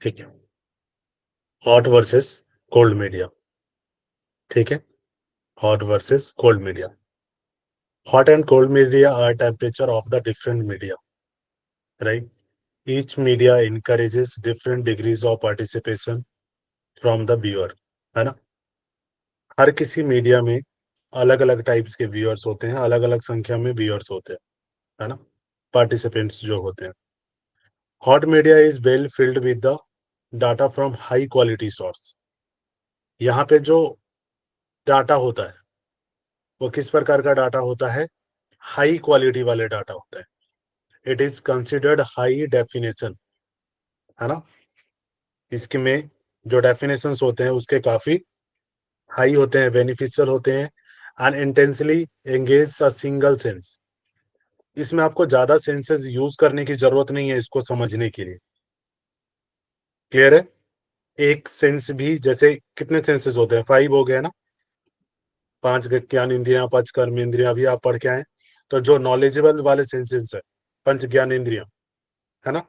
ठीक है। Hot versus cold media. ठीक है। Hot versus cold media. Hot and cold media are temperature of the different media, right? Each media encourages different degrees of participation from the viewer, है ना? हर किसी media में अलग अलग टाइप्स के viewers होते हैं, अलग अलग संख्या में व्यूअर्स होते हैं, है ना? पार्टिसिपेंट्स जो होते हैं। Hot media is well filled with the data from high quality source. यहाँ पे जो डाटा होता है वो किस प्रकार का डाटा होता है? हाई क्वालिटी वाले डाटा होता है। It is considered high definition, है ना? इसके में जो डेफिनेशंस होते हैं उसके काफी हाई होते हैं, बेनिफिशियल होते हैं। And intensely engage a single sense. इसमें आपको ज्यादा सेंसेस यूज करने की जरूरत नहीं है इसको समझने के लिए। क्लियर है? एक सेंस भी, जैसे कितने सेंसेस होते हैं? 5 हो गया ना। 5 ज्ञान इंद्रियां, पंच कर्म इंद्रियां भी आप पढ़ के आए। तो जो नॉलेजेबल वाले सेंसेस है, पंच ज्ञान इंद्रियां, है ना,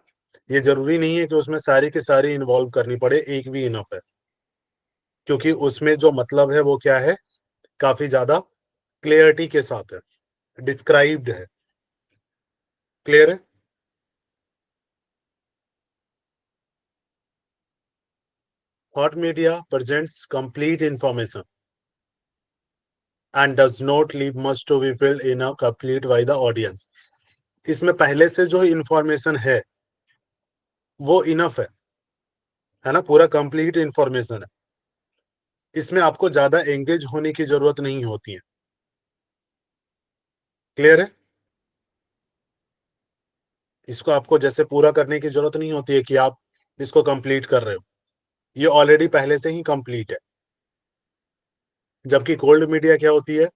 ये जरूरी नहीं है कि उसमें सारी की सारी इन्वॉल्व करनी पड़े, एक भी इनफ है। क्योंकि उसमें जो मतलब है वो क्या है? काफी ज्यादा क्लियरिटी के साथ है, डिस्क्राइब्ड है। क्लियर है? Hot media presents complete information and does not leave much to be filled in a complete by the audience. इसमें पहले से जो इंफॉर्मेशन है वो इनफ है ना, पूरा कंप्लीट इंफॉर्मेशन है। इसमें आपको ज्यादा एंगेज होने की जरूरत नहीं होती है। क्लियर है? इसको आपको जैसे पूरा करने की जरूरत नहीं होती है कि आप इसको कंप्लीट कर रहे हो, ये ऑलरेडी पहले से ही कंप्लीट है। जबकि कोल्ड मीडिया क्या होती है?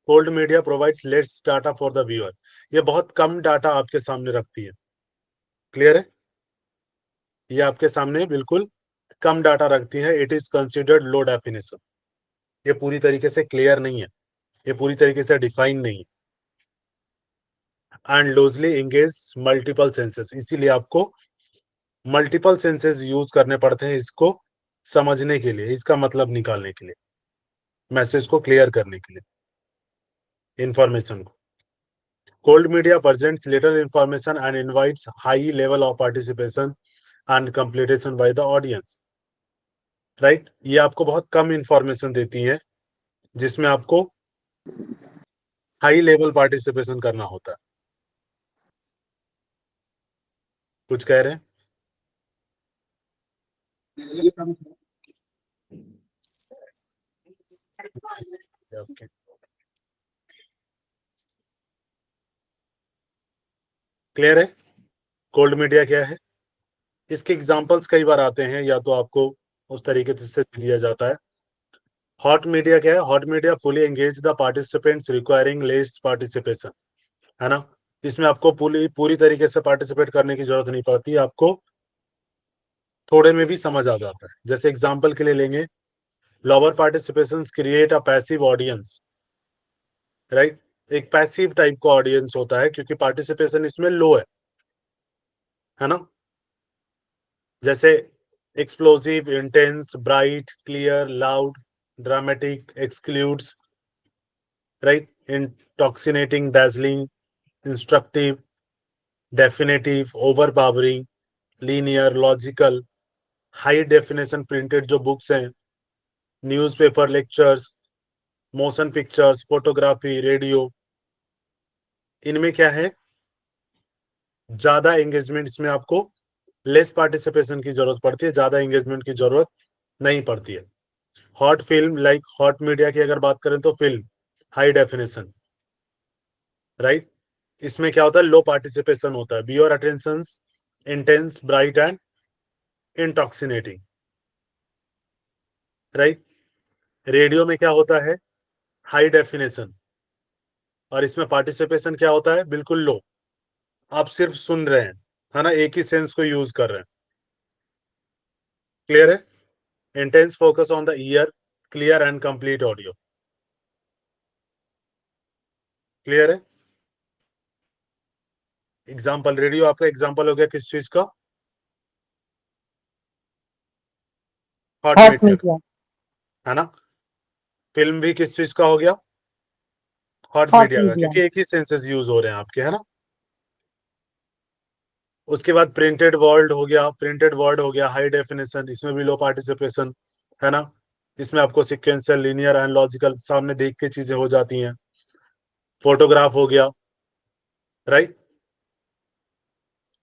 Cold media provides less data for the viewer. ये बहुत कम डाटा आपके सामने रखती है। क्लियर है? ये आपके सामने बिल्कुल कम डाटा रखती है। It is considered low definition. ये पूरी तरीके से क्लियर नहीं है, ये पूरी तरीके से डिफाइन नहीं है। And loosely engage multiple senses, इसीलिए आपको मल्टीपल सेंसेस यूज करने पड़ते हैं इसको समझने के लिए, इसका मतलब निकालने के लिए, मैसेज को क्लियर करने के लिए, इंफॉर्मेशन को। Cold media presents little information and invites high level of participation and completion by the audience. Right? ये आपको बहुत कम इंफॉर्मेशन देती है जिसमें आपको हाई लेवल पार्टिसिपेशन करना होता है। कुछ कह रहे हैं? ओके। क्लियर है? कोल्ड मीडिया क्या है? इसके एग्जांपल्स कई बार आते हैं, या तो आपको उस तरीके से दिया जाता है। हॉट मीडिया क्या है? Hot media fully engage the participants requiring less participation, है ना? इसमें आपको पूरी पूरी तरीके से पार्टिसिपेट करने की जरूरत नहीं पड़ती, आपको थोड़े में भी समझ आ जाता है। जैसे एग्जांपल के लिए लेंगे, lower participation create a passive audience, right? एक पैसिव टाइप का ऑडियंस होता है क्योंकि पार्टिसिपेशन इसमें लो है ना? जैसे explosive, intense, bright, clear, loud, dramatic, excludes, right? Intoxicating, dazzling, instructive, definitive, overpowering, linear, logical, high definition printed जो बुक्स हैं, newspaper, lectures, motion pictures, photography, radio, इनमें क्या है? ज्यादा एंगेजमेंट, इसमें आपको लेस पार्टिसिपेशन की जरूरत पड़ती है, ज्यादा एंगेजमेंट की जरूरत नहीं पड़ती है। Hot film, like hot media की अगर बात करें तो फिल्म हाई डेफिनेशन, राइट? इसमें क्या होता है? लो पार्टिसिपेशन होता है। Your attention intense, bright and intoxicating, right? Radio में क्या होता है? हाई डेफिनेशन, और इसमें पार्टिसिपेशन क्या होता है? बिल्कुल लो। आप सिर्फ सुन रहे हैं, है ना, एक ही सेंस को यूज कर रहे हैं। क्लियर है? Intense focus on the year, clear and complete audio. Clear है? एग्जाम्पल, रेडियो आपका एग्जाम्पल हो गया किस चीज का? हॉट हॉट मीडिया का, मीडिया। है ना। फिल्म भी किस चीज का हो गया, हॉट हॉट मीडिया का, मीडिया। क्योंकि एक ही सेंसेस यूज हो रहे हैं आपके, है ना। उसके बाद प्रिंटेड वर्ड हो गया, प्रिंटेड वर्ड हो गया हाई डेफिनेशन, इसमें भी लो पार्टिसिपेशन, है ना। इसमें आपको सिक्वेंशियल, लीनियर एंड लॉजिकल सामने देख के चीजें हो जाती हैं। फोटोग्राफ हो गया, राइट,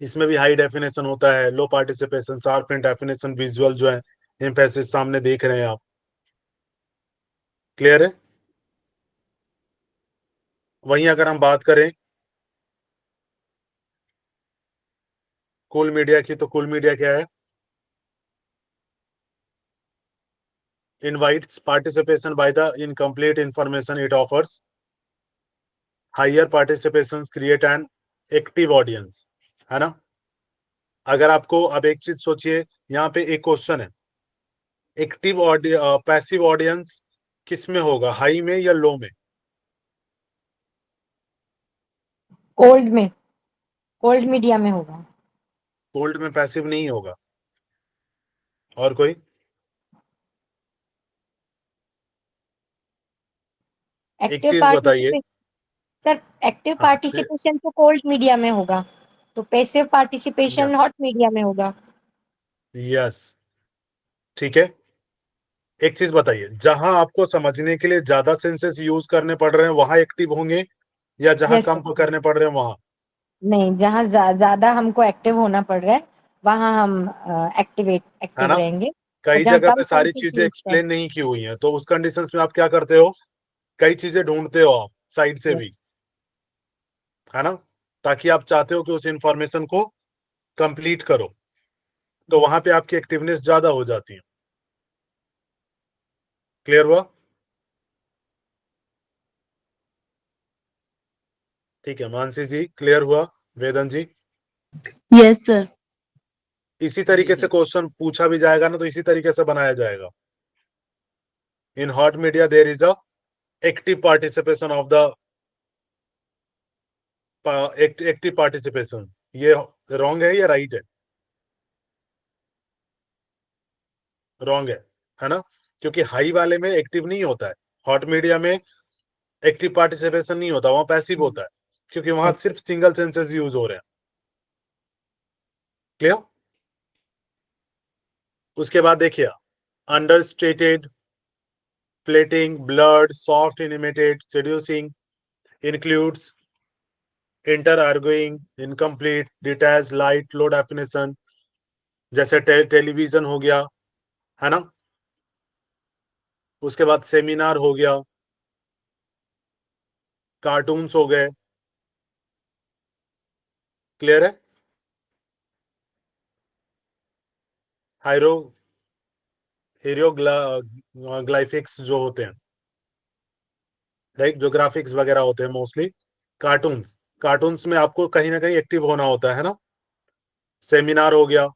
इसमें भी हाई डेफिनेशन होता है, लो पार्टिसिपेशन, शार्प इन डेफिनेशन, विजुअल जो है एम्फेसिस सामने देख रहे हैं आप। क्लियर है। वहीं अगर हम बात करें कूल मीडिया की, तो कूल मीडिया क्या है, invites participation by the incomplete information it offers. Higher participations create an active audience, है ना। अगर आपको अब एक चीज सोचिए, यहाँ पे एक क्वेश्चन है, एक्टिव ऑडियंस पैसिव ऑडियंस किस में होगा, हाई में या लो में। कोल्ड में, कोल्ड मीडिया में होगा। कोल्ड में पैसिव नहीं होगा। और कोई, एक एक्टिव चीज बताइए। पार्टिसिपेशन, सर एक्टिव हाँ फिर, पार्टिसिपेशन तो कोल्ड मीडिया में होगा, तो passive participation yes, hot media में होगा। यस, ठीक है। एक चीज बताइए, जहां आपको समझने के लिए ज्यादा सेंसेस यूज करने पड़ रहे हैं वहां एक्टिव होंगे, या जहां यस कम सर। करने पड़ रहे हैं वहां। नहीं, जहाँ ज्यादा हमको एक्टिव होना पड़ रहा है वहां हम है एक्टिव ना। रहेंगे। और कई जहाँ जगह कम पे सारी सेंसेस चीजें यूज है। एक्सप्लेन नहीं की हुई हैं, तो उस कंडीशंस में आप क्या करते हो, कई चीजें ढूंढते हो आप साइड से यस। भी, है ना, ताकि आप चाहते हो कि उस इंफॉर्मेशन को कंप्लीट करो, तो वहां पे आपकी एक्टिवनेस ज्यादा हो जाती है। क्लियर हुआ। ठीक है मानसी जी, क्लियर हुआ। वेदन जी, यस सर। इसी तरीके से क्वेश्चन पूछा भी जाएगा ना, तो इसी तरीके से बनाया जाएगा। In hot media there is a active participation of the active participation. ये रॉन्ग है या राइट है, रॉन्ग है ना, क्योंकि हाई वाले में एक्टिव नहीं होता है, हॉट मीडिया में एक्टिव पार्टिसिपेशन नहीं होता, वहां पैसिव होता है, क्योंकि वहां यस। सिर्फ सिंगल सेंसेस यूज हो रहे हैं। क्लियर। उसके बाद देखिए, understated, fleeting, blurred, soft, animated, seducing, includes, inter arguing, incomplete, detach, light, low definition, जैसे टेलीविजन हो गया, है ना। उसके बाद सेमिनार हो गया, कार्टून्स हो गए। क्लियर है। हायरो हीरोग्लाइफिक्स जो होते हैं, राइट, जो ग्राफिक्स वगैरह होते हैं मोस्टली, कार्टून्स, कार्टून्स में आपको कहीं ना कहीं एक्टिव होना होता है ना। सेमिनार हो गया,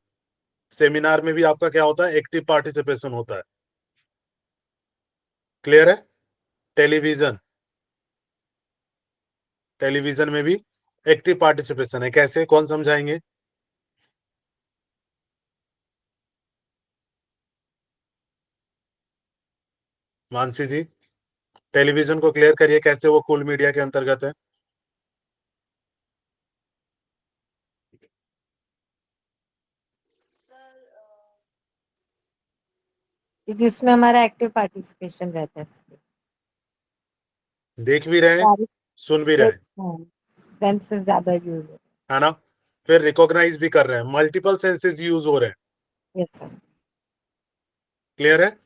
सेमिनार में भी आपका क्या होता है, एक्टिव पार्टिसिपेशन होता है। क्लियर है। टेलीविजन, टेलीविजन में भी एक्टिव पार्टिसिपेशन है, कैसे, कौन समझाएंगे। मानसी जी, टेलीविजन को क्लियर करिए, कैसे वो कूल मीडिया के अंतर्गत है। क्योंकि उसमें हमारा एक्टिव पार्टिसिपेशन रहता है इसलिए। देख भी रहे हैं, सारे सुन भी रहे हैं, सेंसेस ज्यादा यूज हो। है ना। फिर रिकॉग्नाइज भी कर रहे हैं, मल्टीपल सेंसेस यूज हो रहे हैं। Yes sir. क्लियर है।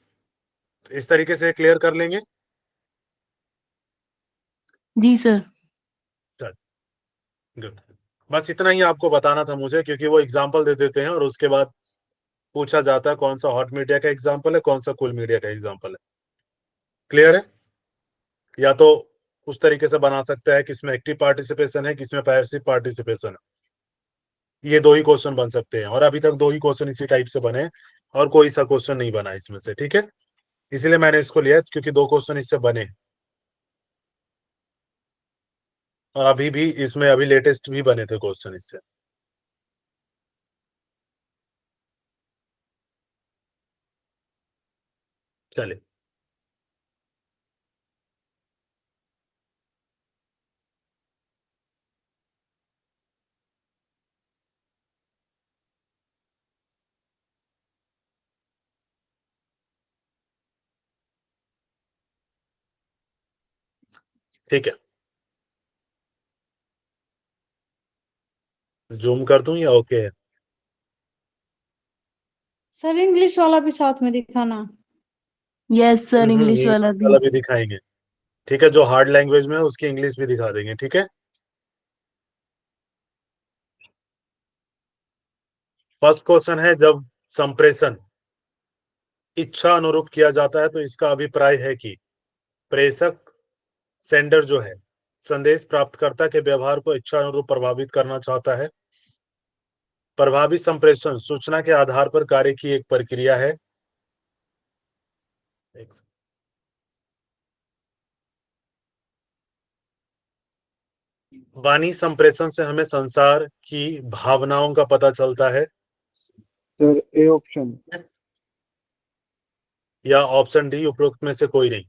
इस तरीके से क्लियर कर लेंगे। जी सर। चल, गुड। बस इतना ही आपको बताना था मुझे, क्योंकि वो एग्जाम्पल दे देते हैं और उसके बाद पूछा जाता है कौन सा हॉट मीडिया का एग्जाम्पल है, कौन सा कूल मीडिया का एग्जाम्पल है। क्लियर है। या तो उस तरीके से बना सकता है किसमें एक्टिव पार्टिसिपेशन है, किसमें पैसिव पार्टिसिपेशन है। ये दो ही क्वेश्चन बन सकते हैं, और अभी तक दो ही क्वेश्चन इसी टाइप से बने, और कोई सा क्वेश्चन नहीं बना इसमें से, ठीक है। इसीलिए मैंने इसको लिया, क्योंकि दो क्वेश्चन इससे बने, और अभी भी इसमें अभी लेटेस्ट भी बने थे क्वेश्चन इससे। चलिए, ठीक है, जूम कर दूं या ओके है? सर इंग्लिश वाला भी साथ में दिखाना। यस सर, इंग्लिश इंग्लिश वाला भी। वाला भी दिखाएंगे। ठीक है, जो हार्ड लैंग्वेज में है उसकी इंग्लिश भी दिखा देंगे। ठीक है, फर्स्ट क्वेश्चन है, जब संप्रेषण इच्छा अनुरूप किया जाता है तो इसका अभिप्राय है कि प्रेषक, सेंडर जो है, संदेश प्राप्तकर्ता के व्यवहार को इच्छा अनुरूप प्रभावित करना चाहता है। प्रभावी संप्रेषण सूचना के आधार पर कार्य की एक प्रक्रिया है। वाणी संप्रेषण से हमें संसार की भावनाओं का पता चलता है। Sir A option. या ऑप्शन डी, उपरोक्त में से कोई नहीं?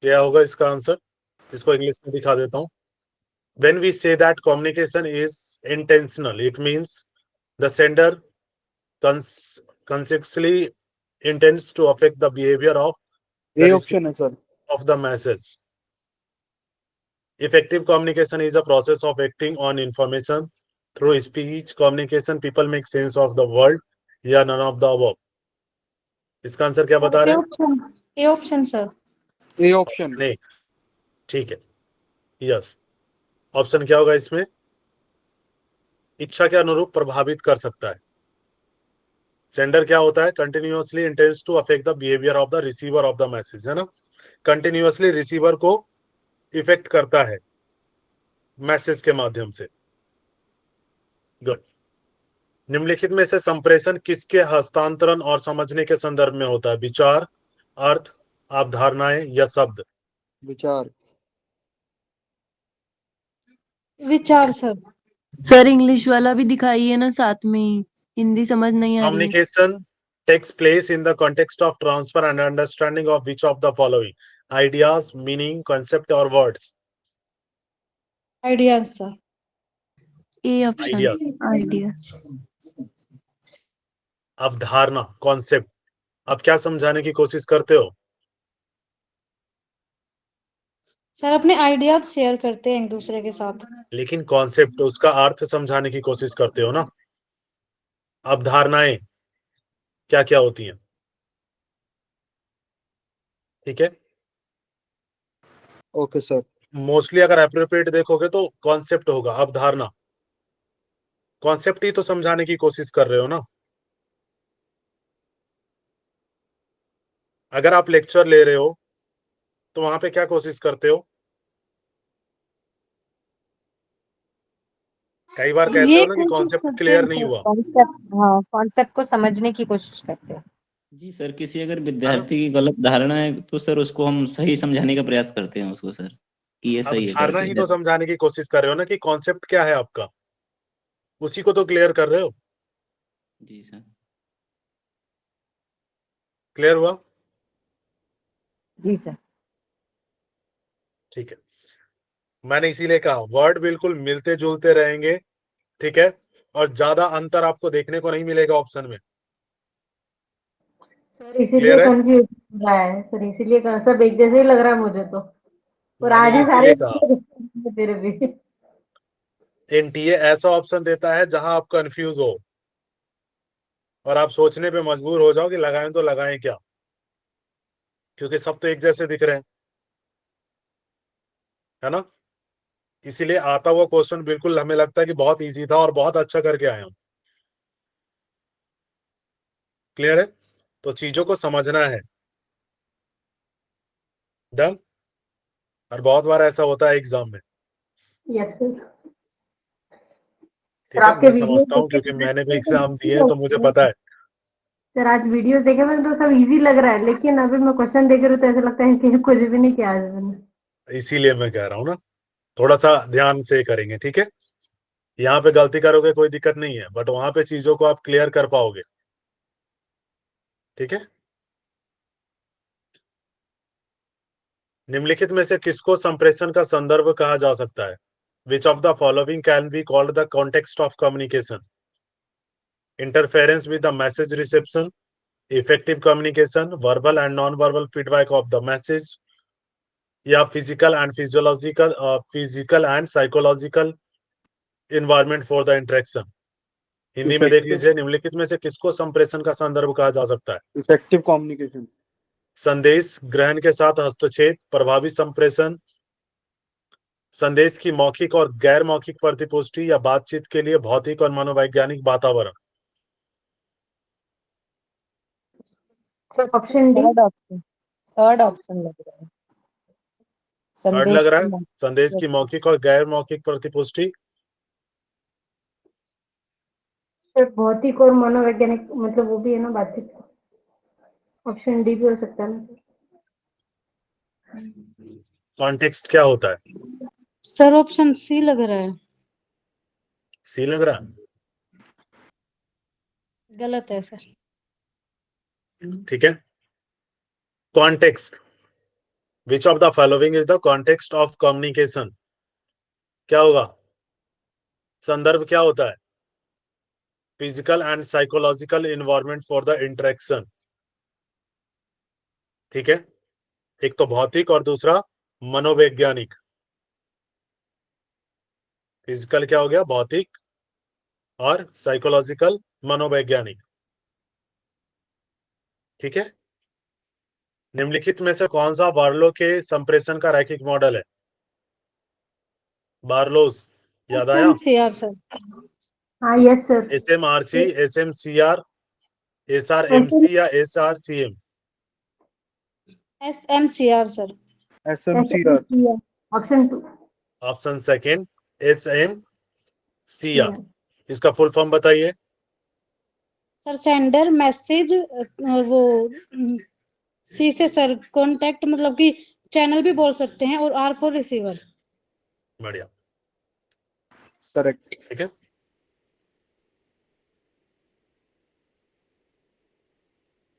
क्या होगा इसका आंसर? इसको इंग्लिश में दिखा देता हूं। When we say that communication is intentional, it means the sender consciously intends to affect the behavior of A the option है sir. receiver of the message. Effective communication is a process of acting on information through speech communication. People make sense of the world. या none of the above? इसका answer क्या बता रहे हैं? ए option sir. A option. नहीं, ठीक है, yes. Option क्या होगा इसमें? इच्छा के अनुरूप प्रभावित कर सकता है। सेंडर क्या होता है? Continuously intends to affect the behaviour of the receiver of the message, है ना? कंटिन्यूअसली रिसीवर को इफेक्ट करता है मैसेज के माध्यम से। गुड। निम्नलिखित में से संप्रेषण किसके हस्तांतरण और समझने के संदर्भ में होता है? विचार, अर्थ, अवधारणाएं या शब्द? विचार। विचार सर। सर इंग्लिश वाला भी दिखाइए ना साथ में ही, हिंदी समझ नहीं आ रही है। Communication takes place in the context of transfer and understanding of which of the following? Ideas, meaning, concept or words? Idea sir. A option, Ideas. Idea. अवधारणा, कॉन्सेप्ट। अब क्या समझाने की कोशिश करते हो? सर अपने आइडियाज शेयर करते हैं एक दूसरे के साथ। लेकिन कॉन्सेप्ट, उसका अर्थ समझाने की कोशिश करते हो ना। अवधारणाएं क्या क्या होती हैं? ठीक है, ओके सर। मोस्टली अगर एप्रोप्रिएट देखोगे तो कॉन्सेप्ट होगा, अवधारणा। कॉन्सेप्ट ही तो समझाने की कोशिश कर रहे हो ना। अगर आप लेक्चर ले रहे हो तो वहां पे क्या कोशिश करते हो? कई बार कहते ये हो ना कि कॉन्सेप्ट क्लियर नहीं हुआ। कॉन्सेप्ट को समझने की कोशिश करते हैं। जी सर, किसी अगर विद्यार्थी की गलत धारणा है तो सर उसको हम सही समझाने का प्रयास करते हैं उसको सर, कि ये अब सही है धारणा करके। ही तो समझाने की कोशिश कर रहे हो ना कि कॉन्सेप्ट क्या है आपका, उसी को तो क्लियर कर रहे हो। जी सर। क्लियर हुआ? जी सर। ठीक है, मैंने इसीलिए कहा वर्ड बिल्कुल मिलते जुलते रहेंगे। ठीक है, और ज्यादा अंतर आपको देखने को नहीं मिलेगा ऑप्शन में। सर इसीलिए क्लियर है? कंफ्यूज हो रहा है सर, इसीलिए सब एक जैसे ही लग रहा है मुझे तो। और मैंने आगे सारे इसीलिए कहा तेरे भी। एनटीए ऐसा ऑप्शन देता है जहां आप कंफ्यूज हो और आप सोचने पे मजबूर हो जाओ कि लगाएं तो लगाएं क्या, क्योंकि सब तो एक जैसे दिख रहे हैं, है ना? इसीलिए आता हुआ क्वेश्चन बिल्कुल हमें लगता है कि बहुत इजी था और बहुत अच्छा करके आए हम। क्लियर है? तो चीजों को समझना है। डन। और बहुत बार ऐसा होता है एग्जाम में। Yes sir. सर ठीक है, आपके मैं वीडियो समझता हूँ क्योंकि मैंने भी एग्जाम दिए हैं तो मुझे देखे, पता है। सर आज वीडियो देखे मैंने तो सब इजी लग रहा है, लेकिन अभी मैं क्वेश्चन देख रही हूँ तो ऐसा लगता है कि कुछ भी नहीं किया आज मैंने। इसीलिए मैं कह रहा हूँ ना, थोड़ा सा ध्यान से करेंगे। ठीक है, यहाँ पे गलती करोगे कोई दिक्कत नहीं है, बट वहां पे चीजों को आप क्लियर कर पाओगे। ठीक है। निम्नलिखित में से किसको संप्रेषण का संदर्भ कहा जा सकता है? Which of the following can be called the context of communication? Interference with the message reception, effective communication, verbal and non verbal feedback of the message, या physical and psychological environment for the interaction. Hindi में देख लीजिए, निम्नलिखित में से किसको संप्रेषण का संदर्भ कहा जा सकता है? इफेक्टिव कम्युनिकेशन, संदेश ग्रहण के साथ हस्तक्षेप, प्रभावी संप्रेषण, संदेश की मौखिक और गैर मौखिक प्रतिपुष्टि, या बातचीत के लिए भौतिक और मनोवैज्ञानिक वातावरण। Option D. थर्ड ऑप्शन लग रहा है। थर्ड लग संदेश रहा है, संदेश की मौखिक और गैर मौखिक प्रतिपुष्टि। सर भौतिक और मनोवैज्ञानिक, मतलब वो भी है ना बातचीत। ऑप्शन डी भी हो सकता है ना सर। कॉन्टेक्स्ट क्या होता है? सर ऑप्शन सी लग रहा है। सी लग रहा है। गलत है सर। ठीक है। Context, which of the following is the context of communication? क्या होगा? संदर्भ क्या होता है? Physical and psychological environment for the interaction. ठीक है। एक तो भौतिक और दूसरा मनोवैज्ञानिक। फिजिकल क्या हो गया? भौतिक, और साइकोलॉजिकल मनोवैज्ञानिक। ठीक है। निम्नलिखित में से कौन सा बार्लो के संप्रेषण का रैखिक मॉडल है? बार्लोस, याद आया? SMCR sir. हाँ yes sir. SMRC, SMCR, SRMC या SRCM? SMCR sir. SMCR, option two. Option second SMCR। इसका फुल फॉर्म बताइए। सर सेंडर मैसेज, वो सी से सर कॉन्टेक्ट, मतलब कि चैनल भी बोल सकते हैं, और आर फॉर रिसीवर। बढ़िया। करेक्ट। ठीक है।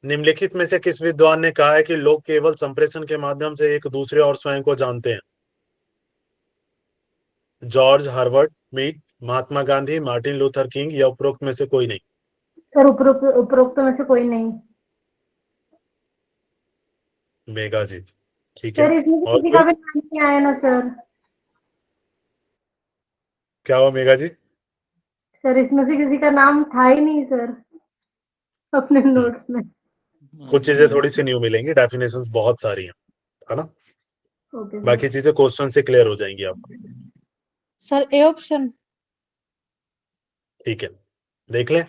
निम्नलिखित में से किस विद्वान ने कहा है कि लोग केवल संप्रेषण के माध्यम से एक दूसरे और स्वयं को जानते हैं? George Herbert Mead, Mahatma Gandhi, Martin Luther king, या उपरोक्त में से कोई नहीं? सर उपरोक्त में से कोई नहीं। मेघा जी। ठीक है। सर इसमें से और किसी कोई? का भी नाम नहीं आया ना सर। क्या हुआ मेघा जी? सर इसमें से किसी का नाम था ही नहीं सर अपने नोट्स में। कुछ चीजें थोड़ी सी न्यू मिलेंगी, डेफिनेशंस बहुत सारी हैं, है ना? ओके बाकी चीजें क्वेश्चन से क्लियर हो जाएंगी आपको। Sir A option. ठीक है, देख लें।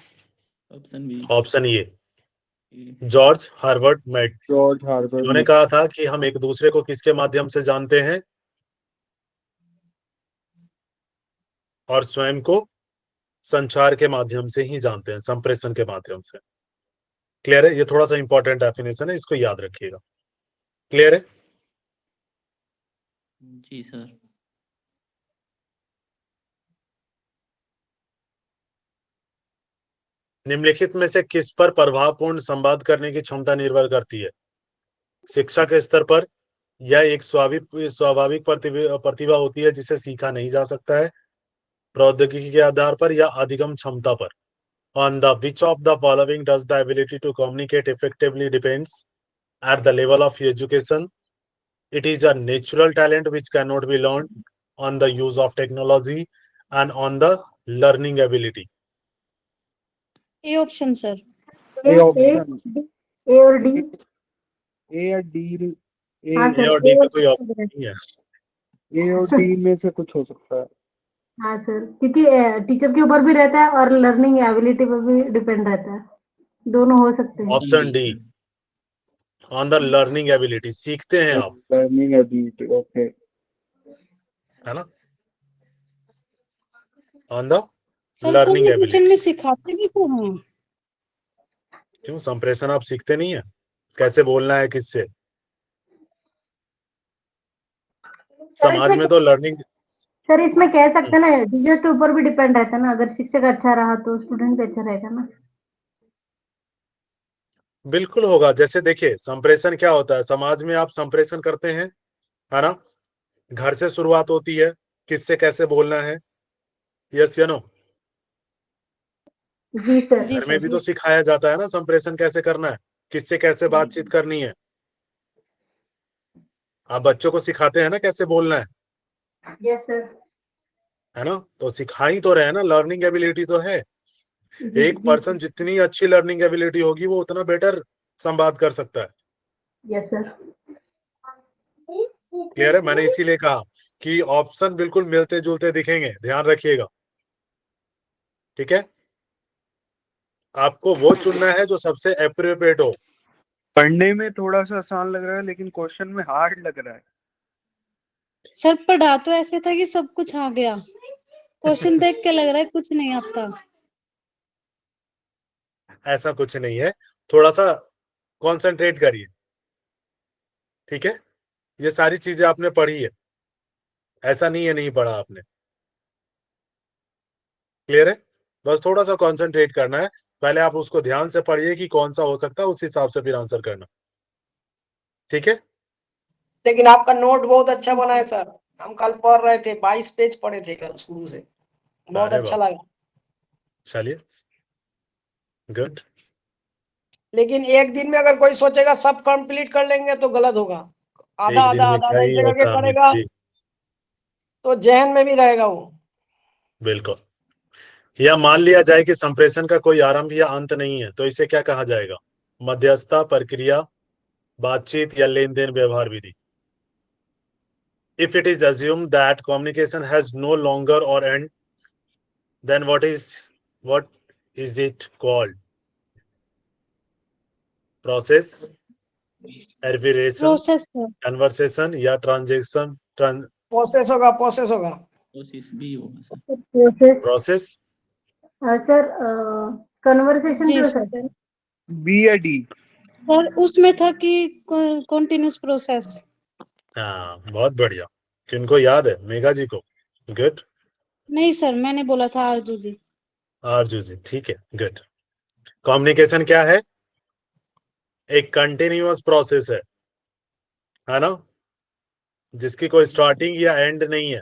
Option B. Option A, George Harvard made. George Harvard उन्होंने में कहा था कि हम एक दूसरे को किसके माध्यम से जानते हैं? और स्वयं को संचार के माध्यम से ही जानते हैं, संप्रेषण के माध्यम से। क्लियर है? ये थोड़ा सा इंपॉर्टेंट डेफिनेशन है, इसको याद रखिएगा। क्लियर है? जी सर। निम्नलिखित में से किस पर प्रभावपूर्ण संवाद करने की क्षमता निर्भर करती है? शिक्षा के स्तर पर, यह एक स्वाभाविक प्रतिभा होती है जिसे सीखा नहीं जा सकता है, प्रौद्योगिकी के आधार पर, या अधिगम क्षमता पर? On the which of the following does the ability to communicate effectively depends at the level of education? It is a natural talent which cannot be learned, on the use of technology, and on the learning ability. A option sir. A option, A और D. ए या D, हाँ ए sir और D पे कोई option नहीं है। ए और D में से कुछ हो सकता है। हाँ सर, क्योंकि टीचर के ऊपर भी रहता है और लर्निंग एबिलिटी पर भी डिपेंड रहता है, दोनों हो सकते हैं। Option D, on the learning ability, सीखते हैं आप, लर्निंग एबिलिटी, ओके। है ना? On the sir learning communication ability. में सिखाते भी तो हैं। क्यों संप्रेषण आप सीखते नहीं है? कैसे बोलना है किससे? सर समाज इसमें में तो लर्निंग, सर इसमें कह सकते हैं ना, टीचर के ऊपर भी डिपेंड रहता है ना, अगर शिक्षक अच्छा रहा तो स्टूडेंट भी अच्छा रहेगा ना। बिल्कुल होगा। जैसे देखिए, संप्रेषण क्या होता है, समाज में आप संप्रेषण करते हैं, है ना। घर से शुरुआत होती है, किससे कैसे बोलना है, यस या नो। जी सर। जी घर में सर। भी तो सिखाया जाता है ना संप्रेषण कैसे करना है, किससे कैसे बातचीत करनी है। आप बच्चों को सिखाते हैं ना कैसे बोलना यस सर। है ना। तो सिखा ही तो रहे हैं ना, लर्निंग एबिलिटी तो है। जी एक जी पर्सन जितनी अच्छी लर्निंग एबिलिटी होगी वो उतना बेटर संवाद कर सकता है। Yes sir. क्लियर है। मैंने इसीलिए कहा कि ऑप्शन बिल्कुल मिलते जुलते दिखेंगे, ध्यान रखिएगा, ठीक है। आपको वो चुनना है जो सबसे एप्रोप्रिएट हो। पढ़ने में थोड़ा सा आसान लग रहा है लेकिन क्वेश्चन में हार्ड लग रहा है। सर पढ़ा तो ऐसे था कि सब कुछ आ गया, क्वेश्चन देख के लग रहा है कुछ नहीं आता। ऐसा कुछ नहीं है, थोड़ा सा कंसंट्रेट करिए, ठीक है। ये सारी चीजें आपने पढ़ी है, ऐसा नहीं है नहीं पढ़ा आपने। क्लियर है। बस थोड़ा सा कंसंट्रेट करना है। पहले आप उसको ध्यान से पढ़िए कि कौन सा हो सकता है, उस हिसाब से फिर आंसर करना, ठीक है। लेकिन आपका नोट बहुत अच्छा बना है सर, हम कल पढ़ रहे थे, 22 पेज पढ़े थे कल शुरू से, बहुत अरे अच्छा वाह, लगा। चलिए, गुड। लेकिन एक दिन में अगर कोई सोचेगा सब कंप्लीट कर लेंगे तो गलत होगा, आधा एक दिन आधा में आधा क्या आधा ही ऐसे करके होता है अमित पढ़ेगा जी। तो जहन में भी रहेगा वो। बिल्कुल। या मान लिया जाए कि संप्रेषण का कोई आरंभ या अंत नहीं है, तो इसे क्या कहा जाएगा? मध्यस्थता, प्रक्रिया, बातचीत या लेन देन व्यवहार विधि। If it is assumed that communication has no longer or end, then what is it called? Process, abbreviation, process sir. conversation या transaction, प्रोसेस होगा। कोशिश भी होगा sir. Process. process। Sir conversation जी भी हो सर। सकता है। बी या डी? सर उसमें था कि कॉन्टिन्यूस प्रोसेस। हाँ, बहुत बढ़िया। किनको याद है? मेघा जी को। गुड। नहीं सर, मैंने बोला था आरजू जी। आरजू जी, ठीक है, गुड। कम्युनिकेशन क्या है? एक कंटिन्यूअस प्रोसेस है ना, जिसकी कोई स्टार्टिंग या एंड नहीं है।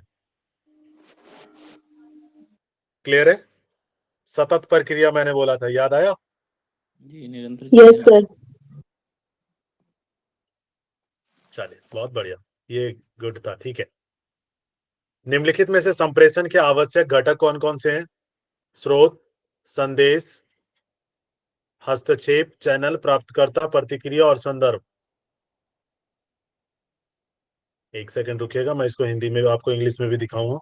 क्लियर है। सतत प्रक्रिया मैंने बोला था, याद आया? जी, निरंतर यस चलेगा। सर। चलिए, बहुत बढ़िया, ये गुड था, ठीक है। निम्नलिखित में से संप्रेषण के आवश्यक घटक कौन कौन से हैं? स्रोत, संदेश, हस्तक्षेप, चैनल, प्राप्तकर्ता, प्रतिक्रिया और संदर्भ। एक सेकंड रुकिएगा, मैं इसको हिंदी में आपको इंग्लिश में भी दिखाऊंगा।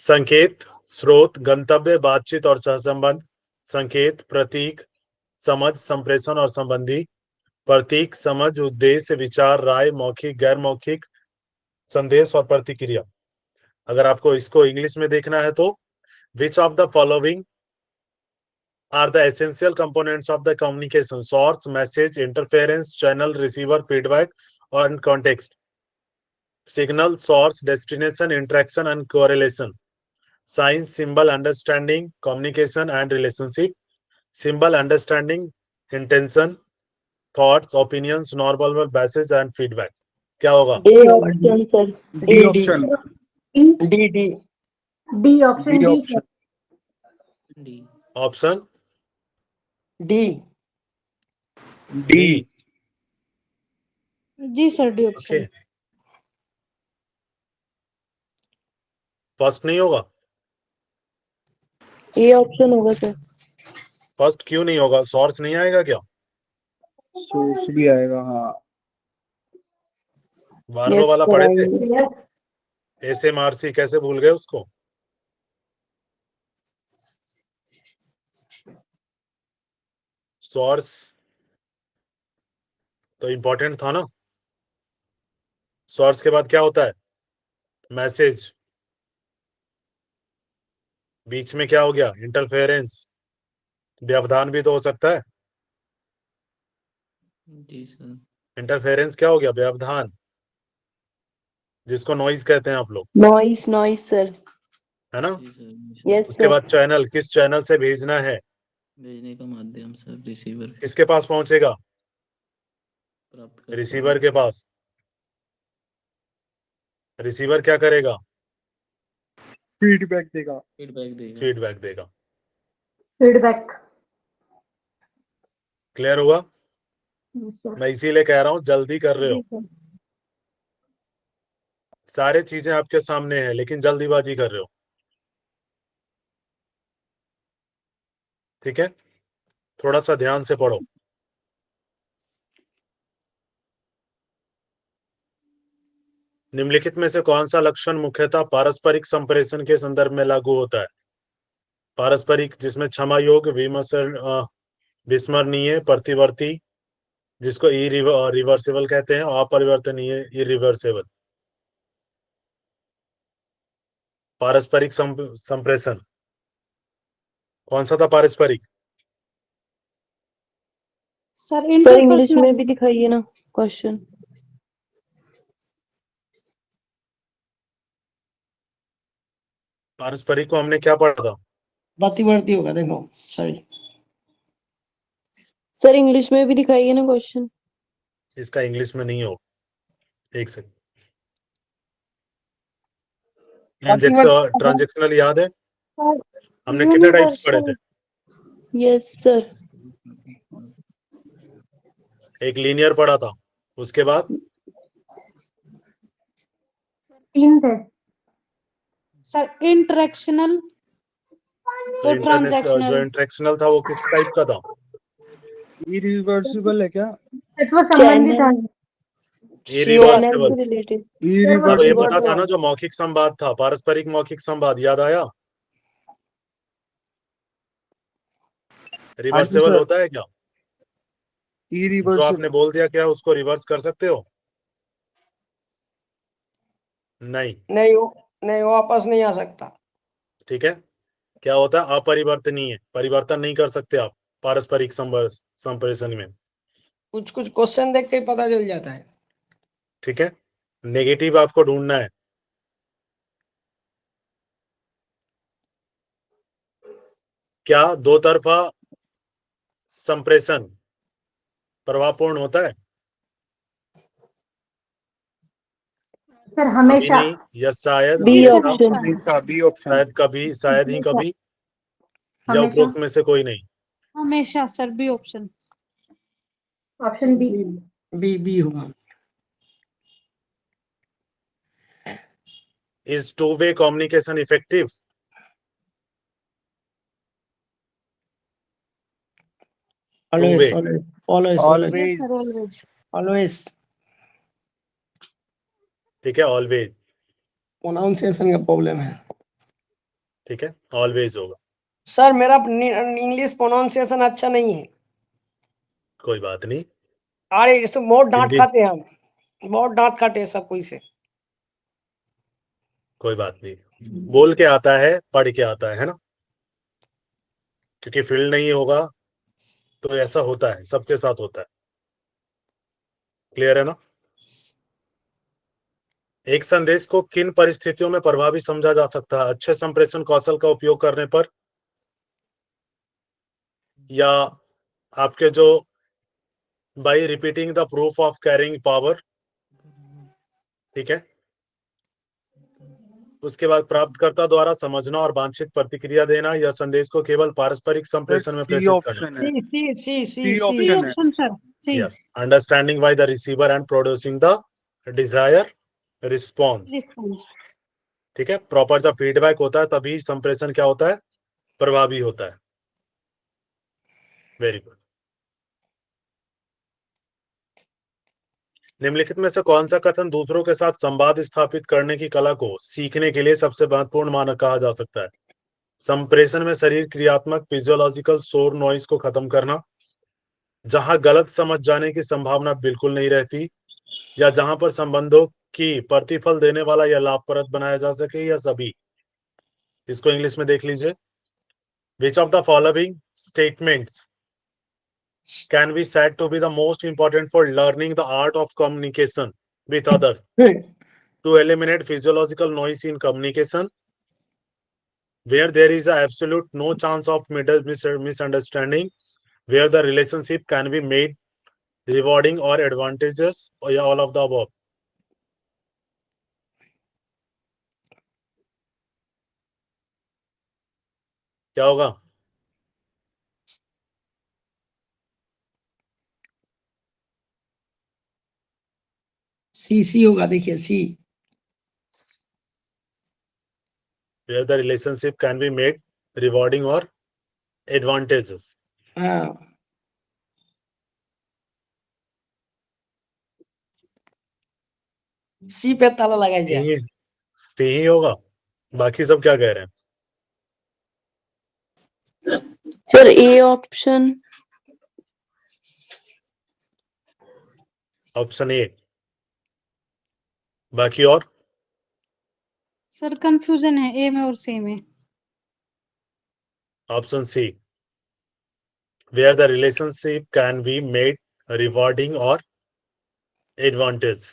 संकेत, स्रोत, गंतव्य, बातचीत और सहसंबंध। संकेत, प्रतीक, समझ, संप्रेषण और संबंधी। प्रतीक, समझ, उद्देश्य, विचार, राय, मौखिक, गैर मौखिक, संदेश और प्रतिक्रिया। अगर आपको इसको इंग्लिश में देखना है तो विच of the following are the essential components of the communication: source, message, interference, channel, receiver, feedback and context. Signal, source, destination, interaction and correlation. Signs, symbol, understanding, communication and relationship. Symbol, understanding, intention, thoughts, opinions, non-verbal message and feedback. क्या होगा? D option sir, D option. D D D option D D option. D. Option D D. D. जी sir, D okay, option. First नहीं होगा? A option होगा sir. First क्यों नहीं होगा? Source नहीं आएगा क्या? सोर्स भी आएगा, हाँ। वार्लो यस वाला सर पढ़े थे? आएंगे। SMRC कैसे भूल गए उसको? सोर्स तो इंपॉर्टेंट था ना। सोर्स के बाद क्या होता है? मैसेज। बीच में क्या हो गया? इंटरफेरेंस। व्यवधान भी तो हो सकता है। जी सर। इंटरफेरेंस क्या हो गया? व्यवधान। जिसको नॉइज कहते हैं आप लोग, नॉइस नॉइस सर। है ना। जी सर। यस उसके सर। बाद चैनल, किस चैनल से भेजना है, भेजने का माध्यम सर, रिसीवर किसके पास पहुंचेगा, प्राप्त करता है। रिसीवर के पास। रिसीवर क्या करेगा, फीडबैक देगा। फीडबैक देगा। फीडबैक देगा। फीडबैक। क्लियर हुआ। Yes sir. मैं इसीलिए कह रहा हूं जल्दी कर रहे हो, जी सर। सारे चीजें आपके सामने हैं लेकिन जल्दीबाजी कर रहे हो। ठीक है, थोड़ा सा ध्यान से पढ़ो। निम्नलिखित में से कौन सा लक्षण मुख्यतः पारस्परिक संप्रेषण के संदर्भ में लागू होता है। पारस्परिक, जिसमें क्षमा योग्य, विस्मरणीय, प्रतिवर्ती, जिसको रिवर्सिबल कहते हैं, अपरिवर्तनीय, इरिवर्सिबल। पारस्परिक संप्रेषण कौन सा था पारस्परिक। Sir sir English interpersonal. में भी दिखाइए ना क्वेश्चन। पारस्परिक को हमने क्या पढ़ा था, प्रतिवर्ती होगा, देखो सॉरी। सर इंग्लिश में भी दिखाइए ना क्वेश्चन। इसका इंग्लिश में नहीं हो। एक सेकंड। ट्रांजेक्शनल याद है, हमने कितने टाइप्स पढ़े थे। Yes sir. एक लीनियर पढ़ा था, उसके बाद 3 थे। सर इंटरेक्शनल तो और ट्रांजैक्शनल। जो इंटरेक्शनल था वो किस टाइप का था, इरिवर्सिबल है क्या? तत्व संबंधित है। इरिवर्सिबल। से रिलेटेड। हाँ तो ये इरिवर्सिबल पता था ना, जो मौखिक संवाद था, पारस्परिक मौखिक संवाद, याद आया। Reversible sir. होता है क्या, जो इरिवर्सिबल आपने बोल दिया क्या उसको रिवर्स कर सकते हो। नहीं, नहीं वो, नहीं वापस नहीं आ सकता। ठीक है। क्या होता है, अपरिवर्तनीय, परिवर्तन नहीं कर सकते आप पारस्परिक संप्रेषण में। कुछ कुछ क्वेश्चन देख के ही पता चल जाता है। ठीक है, नेगेटिव आपको ढूंढना है। क्या दो तरफा संप्रेषण प्रभावपूर्ण होता है। सर कभी हमेशा। नहीं, या शायद, बी हमेशा, ऑप्शन। B option. शायद कभी, शायद ही कभी, या हमेशा। उपरोक्त में से कोई नहीं। हमेशा sir B option. Option B. B होगा। Is two way communication effective. Always way. Always always. Sir always. Always. ठीक है, ऑलवेज। प्रोनाउंसिएशन का प्रॉब्लम है ठीक है, ऑलवेज होगा। सर। मेरा इंग्लिश प्रोनाउंसिएशन अच्छा नहीं है। कोई बात नहीं, अरे इससे बहुत डांट हिंदी, खाते हैं हम, बहुत डांट खाते हैं सब कोई से। कोई बात नहीं, बोल के आता है, पढ़ के आता है ना, क्योंकि फील्ड नहीं होगा तो ऐसा होता है, सबके साथ होता है। क्लियर है ना। एक संदेश को किन परिस्थितियों में प्रभावी समझा जा सकता है, अच्छे संप्रेषण कौशल का उपयोग करने पर, या आपके जो by repeating the proof of carrying power. ठीक है, उसके बाद प्राप्तकर्ता द्वारा समझना और वांछित प्रतिक्रिया देना, या संदेश को केवल पारस्परिक संप्रेषण में सी प्रेषित करना। ऑप्शन है। C C C C C C C option है। Option sir C. Yes, understanding by the receiver and producing the desired response. Response. ठीक है, प्रॉपर जब फीडबैक होता है तभी संप्रेषण क्या होता है, प्रभावी होता है। Very good. निम्नलिखित में से कौन सा कथन दूसरों के साथ संवाद स्थापित करने की कला को सीखने के लिए सबसे महत्वपूर्ण मानक कहा जा सकता है। संप्रेषण में शरीर क्रियात्मक फिजियोलॉजिकल शोर नॉइज को खत्म करना, जहां गलत समझ जाने की संभावना बिल्कुल नहीं रहती, या जहां पर संबंधों की प्रतिफल देने वाला या लाभप्रद बनाया जा सके, या सभी। इसको इंग्लिश में देख लीजिए। Which of the following statements can be said to be the most important for learning the art of communication with others. to eliminate physiological noise in communication, where there is a absolute no chance of misunderstanding, where the relationship can be made rewarding or advantageous, or yeah, all of the above. क्या होगा? सी होगा, देखिए सी। Where the relationship can be made rewarding or advantageous. हाँ, सी पे ताला लगाई जाए। सी ही होगा। बाकी सब क्या कह रहे हैं? Sir A option. ऑप्शन ए। बाकी और? सर कंफ्यूजन है ए में और सी में। Option C, where the relationship can be made rewarding or advantage.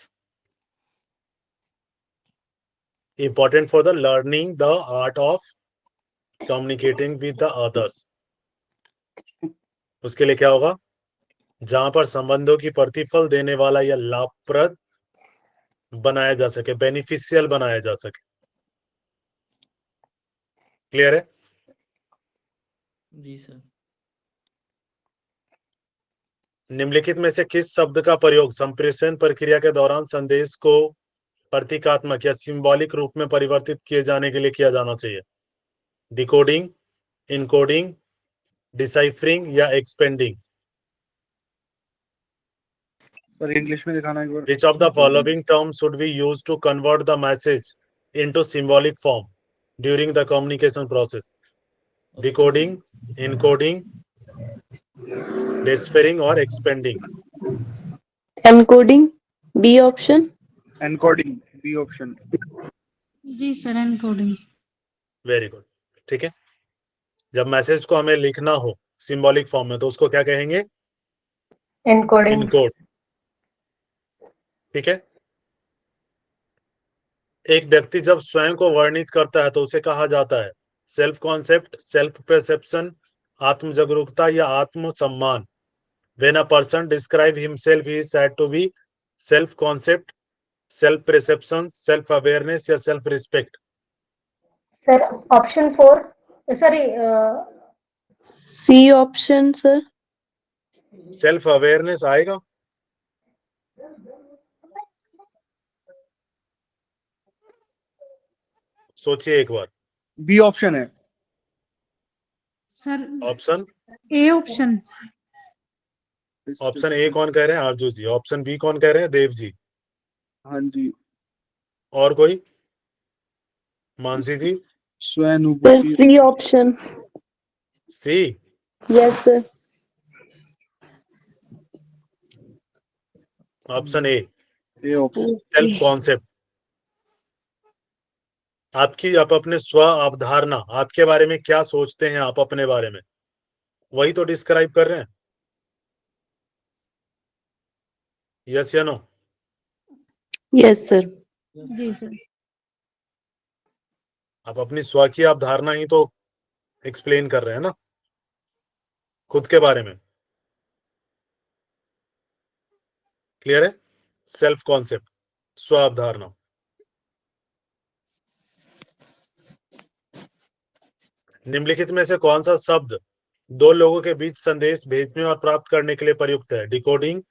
Important for the learning the art of communicating with the others. उसके लिए क्या होगा? जहां पर संबंधों की प्रतिफल देने वाला या लाभप्रद बनाया जा सके, बेनिफिशियल बनाया जा सके। क्लियर है? जी सर। निम्नलिखित में से किस शब्द का प्रयोग संप्रेषण प्रक्रिया के दौरान संदेश को प्रतीकात्मक या सिंबॉलिक रूप में परिवर्तित किए जाने के लिए किया जाना चाहिए? डिकोडिंग, इनकोडिंग, डिसाइफरिंग या एक्सपेंडिंग? सर इंग्लिश में दिखाना एक बार। Which of the following terms should we use to convert the message into symbolic form during the communication process? Decoding, encoding, deciphering or expanding? Encoding B option. Encoding B option. जी sir, encoding. Very good. ठीक है, जब message को हमें लिखना हो symbolic form में तो उसको क्या कहेंगे? एनकोडिंग। इनकोड। ठीक है, एक व्यक्ति जब स्वयं को वर्णित करता है तो उसे कहा जाता है सेल्फ कॉन्सेप्ट, सेल्फ परसेप्शन, आत्म जागरूकता या आत्म सम्मान। When a person describe himself, he is said to be self concept, self perception, self awareness या self respect? Sir option 4, sorry C option sir. Self awareness आएगा? सोचिए एक बार। बी ऑप्शन है sir option A option. Option A कौन कह रहे हैं? आरजू जी। ऑप्शन बी कौन कह रहे हैं? देव जी। हाँ जी। और कोई? मानसी जी। सर स्वानुभूति। C option. C. Yes sir. Option A, A option. Self concept. आपकी आप अपने स्व अवधारणा, आपके बारे में क्या सोचते हैं आप अपने बारे में, वही तो डिस्क्राइब कर रहे हैं। यस या नो? Yes sir. जी सर। आप अपनी स्व की अवधारणा ही तो एक्सप्लेन कर रहे हैं ना, खुद के बारे में। क्लियर है? सेल्फ कॉन्सेप्ट, स्व अवधारणा। निम्नलिखित में से कौन सा शब्द दो लोगों के बीच संदेश भेजने और प्राप्त करने के लिए प्रयुक्त है? डिकोडिंग,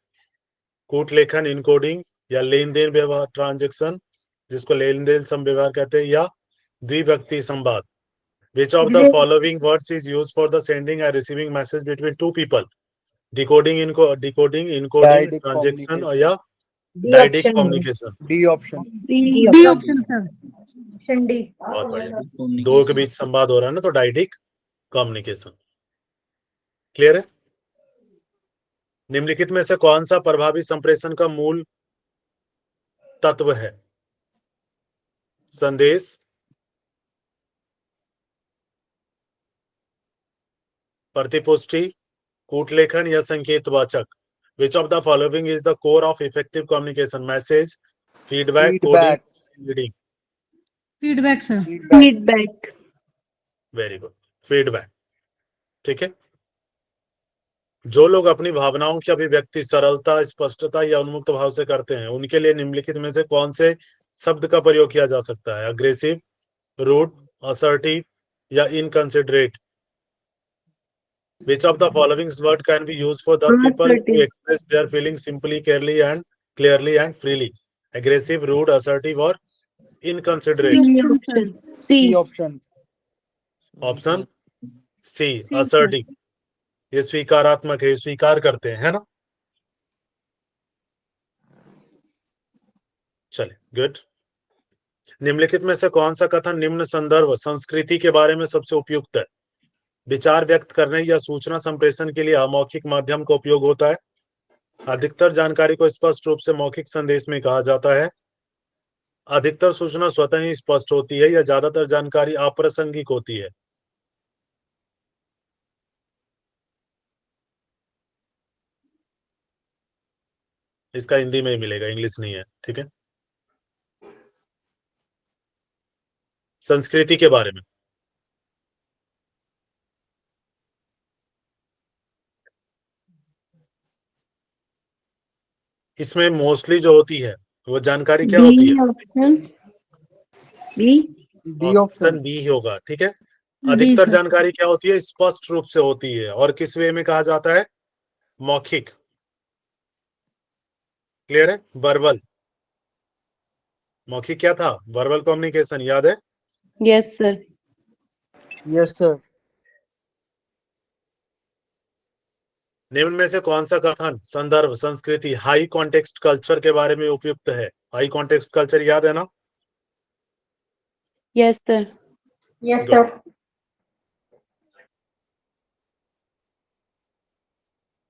कूट लेखन, इनकोडिंग या लेन देन व्यवहार, ट्रांजेक्शन जिसको लेन देन संव्यवहार कहते हैं, या द्विव्यक्ति संवाद? Which of the following words is used for the sending and receiving message between two people? Decoding, encoding, Dyadic transaction communication. या dyadic communication? D option. D option sir. Option D. बहुत बढ़िया। दो के बीच संवाद हो रहा है ना, तो डायडिक कम्युनिकेशन। क्लियर है? निम्नलिखित में से कौन सा प्रभावी संप्रेषण का मूल तत्व है? संदेश, प्रतिपुष्टि, कूटलेखन या संकेतवाचक? Which of the following is the core of effective communication? Message, feedback, coding, reading? Feedback sir. Feedback. Very good, feedback. ठीक है। जो लोग अपनी भावनाओं की अभिव्यक्ति सरलता, स्पष्टता या उन्मुक्त भाव से करते हैं, उनके लिए निम्नलिखित में से कौन से शब्द का प्रयोग किया जा सकता है? अग्रेसिव, रूड, असर्टिव या inconsiderate? Which of the following word can be used for those people who Assertive. express their feelings simply, clearly and freely? Aggressive, rude, assertive or inconsiderate? C option. C C. Option. Option C, C assertive. ये स्वीकारात्मक है, स्वीकार करते हैं, है ना? चले, good. निम्नलिखित में से कौन सा कथन निम्न संदर्भ संस्कृति के बारे में सबसे उपयुक्त है? विचार व्यक्त करने या सूचना संप्रेषण के लिए अमौखिक माध्यम का उपयोग होता है। अधिकतर जानकारी को स्पष्ट रूप से मौखिक संदेश में कहा जाता है। अधिकतर सूचना स्वतः ही स्पष्ट होती है या ज्यादातर जानकारी अप्रासंगिक होती है। इसका हिंदी में ही मिलेगा, इंग्लिश नहीं है, ठीक है। संस्कृति के बारे में इसमें मोस्टली जो होती है वो जानकारी क्या होती है? Option B. D option B ही होगा, ठीक है। बी अधिकतर सर। जानकारी क्या होती है? स्पष्ट रूप से होती है। और किस वे में कहा जाता है? मौखिक। क्लियर है? वर्बल। मौखिक क्या था? वर्बल कम्युनिकेशन, याद है? Yes sir. Yes sir. निम्न में से कौन सा कथन संदर्भ संस्कृति हाई कॉन्टेक्स्ट कल्चर के बारे में उपयुक्त है? हाई कॉन्टेक्स्ट कल्चर याद है ना? Yes sir. Yes Good. Sir.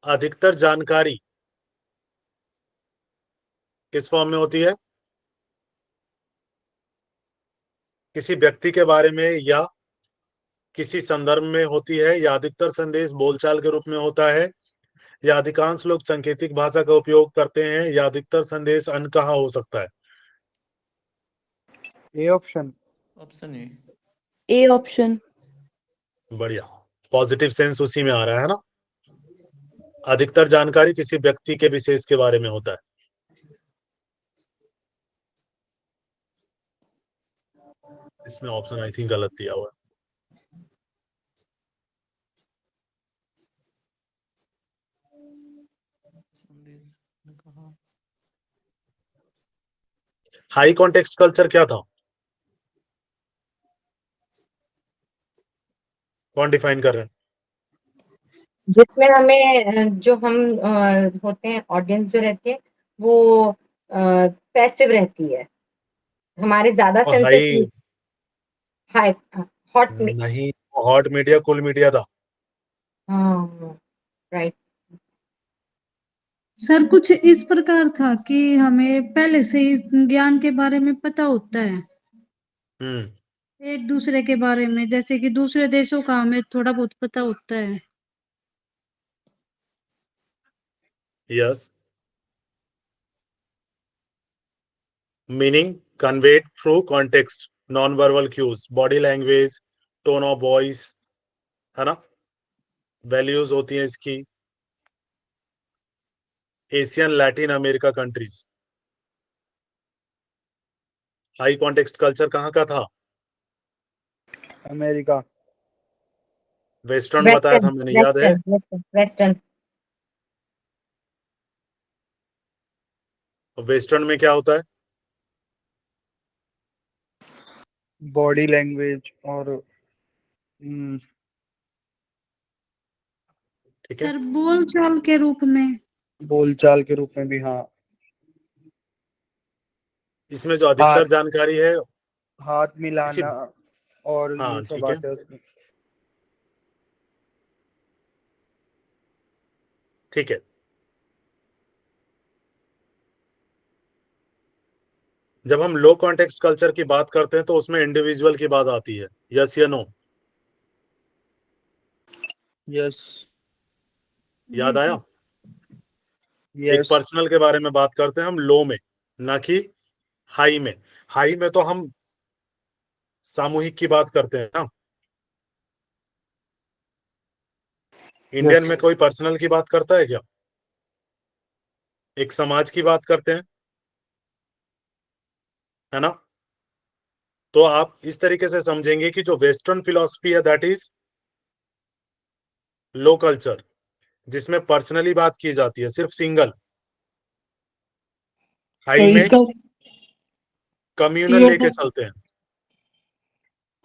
अधिकतर जानकारी किस फॉर्म में होती है? किसी व्यक्ति के बारे में या किसी संदर्भ में होती है, या अधिकतर संदेश बोलचाल के रूप में होता है, या अधिकांश लोग सांकेतिक भाषा का उपयोग करते हैं, या अधिकतर संदेश अनकहा हो सकता है? ए option. Option A. A option. बढ़िया, पॉजिटिव सेंस उसी में आ रहा है ना। अधिकतर जानकारी किसी व्यक्ति के विशेष के बारे में होता है। इसमें ऑप्शन आई थिंक गलत दिया हुआ है। हाई कॉन्टेक्स्ट कल्चर क्या था? कौन डिफाइन कर रहे हैं? जिसमें हमें जो हम होते हैं, ऑडियंस जो रहती है वो पैसिव रहती है, हमारे ज्यादा हाई सेंसेस हाई हॉट नहीं, हॉट मीडिया कूल मीडिया था। हाँ राइट। सर कुछ इस प्रकार था कि हमें पहले से ही ज्ञान के बारे में पता होता है एक दूसरे के बारे में, जैसे कि दूसरे देशों का हमें थोड़ा बहुत पता होता है। Yes. Meaning conveyed through context, non verbal cues, body language, tone of voice, है ना। वैल्यूज होती हैं इसकी। Asian Latin America countries. High context culture कहाँ का था? अमेरिका। वेस्टर्न बताया था मैंने, याद है? वेस्टर्न। वेस्टर्न में क्या होता है? बॉडी लैंग्वेज और ठीक है। सर बोलचाल के रूप में। बोलचाल के रूप में भी, हाँ। इसमें जो अधिकतर जानकारी है, हाथ मिलाना और हाँ, ये सब ठीक है। बातें उसमें। ठीक है। जब हम लो कॉन्टेक्स्ट कल्चर की बात करते हैं तो उसमें इंडिविजुअल की बात आती है। यस या नो? यस। याद आया? एक यस। पर्सनल के बारे में बात करते हैं हम लो में, ना कि हाई में तो हम सामूहिक की बात करते हैं ना। इंडियन में कोई पर्सनल की बात करता है क्या? एक समाज की बात करते हैं, है ना? तो आप इस तरीके से समझेंगे कि जो वेस्टर्न फिलॉसफी है दैट इज लो कल्चर, जिसमें पर्सनली बात की जाती है, सिर्फ सिंगल। तो हाई में इसका कम्युनल लेके CO2 चलते हैं,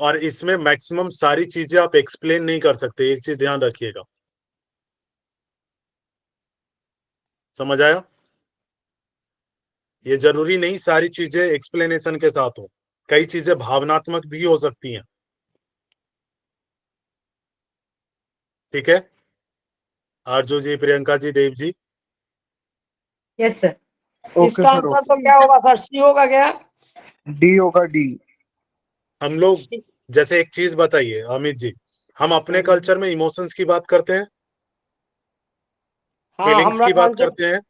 और इसमें मैक्सिमम सारी चीजें आप एक्सप्लेन नहीं कर सकते। एक चीज ध्यान रखिएगा, समझ आया? ये जरूरी नहीं सारी चीजें एक्सप्लेनेशन के साथ हो, कई चीजें भावनात्मक भी हो सकती हैं। ठीक है Arzoo ji, Priyanka ji, Dev ji? Yes sir. Okay इसका सर, आंसर तो क्या होगा सर? C होगा क्या? डी होगा, डी। हम लोग जैसे एक चीज बताइए अमित जी, हम अपने कल्चर में इमोशंस की बात करते हैं, हाँ, फीलिंग्स हमरा की बात कल्चर। करते हैं,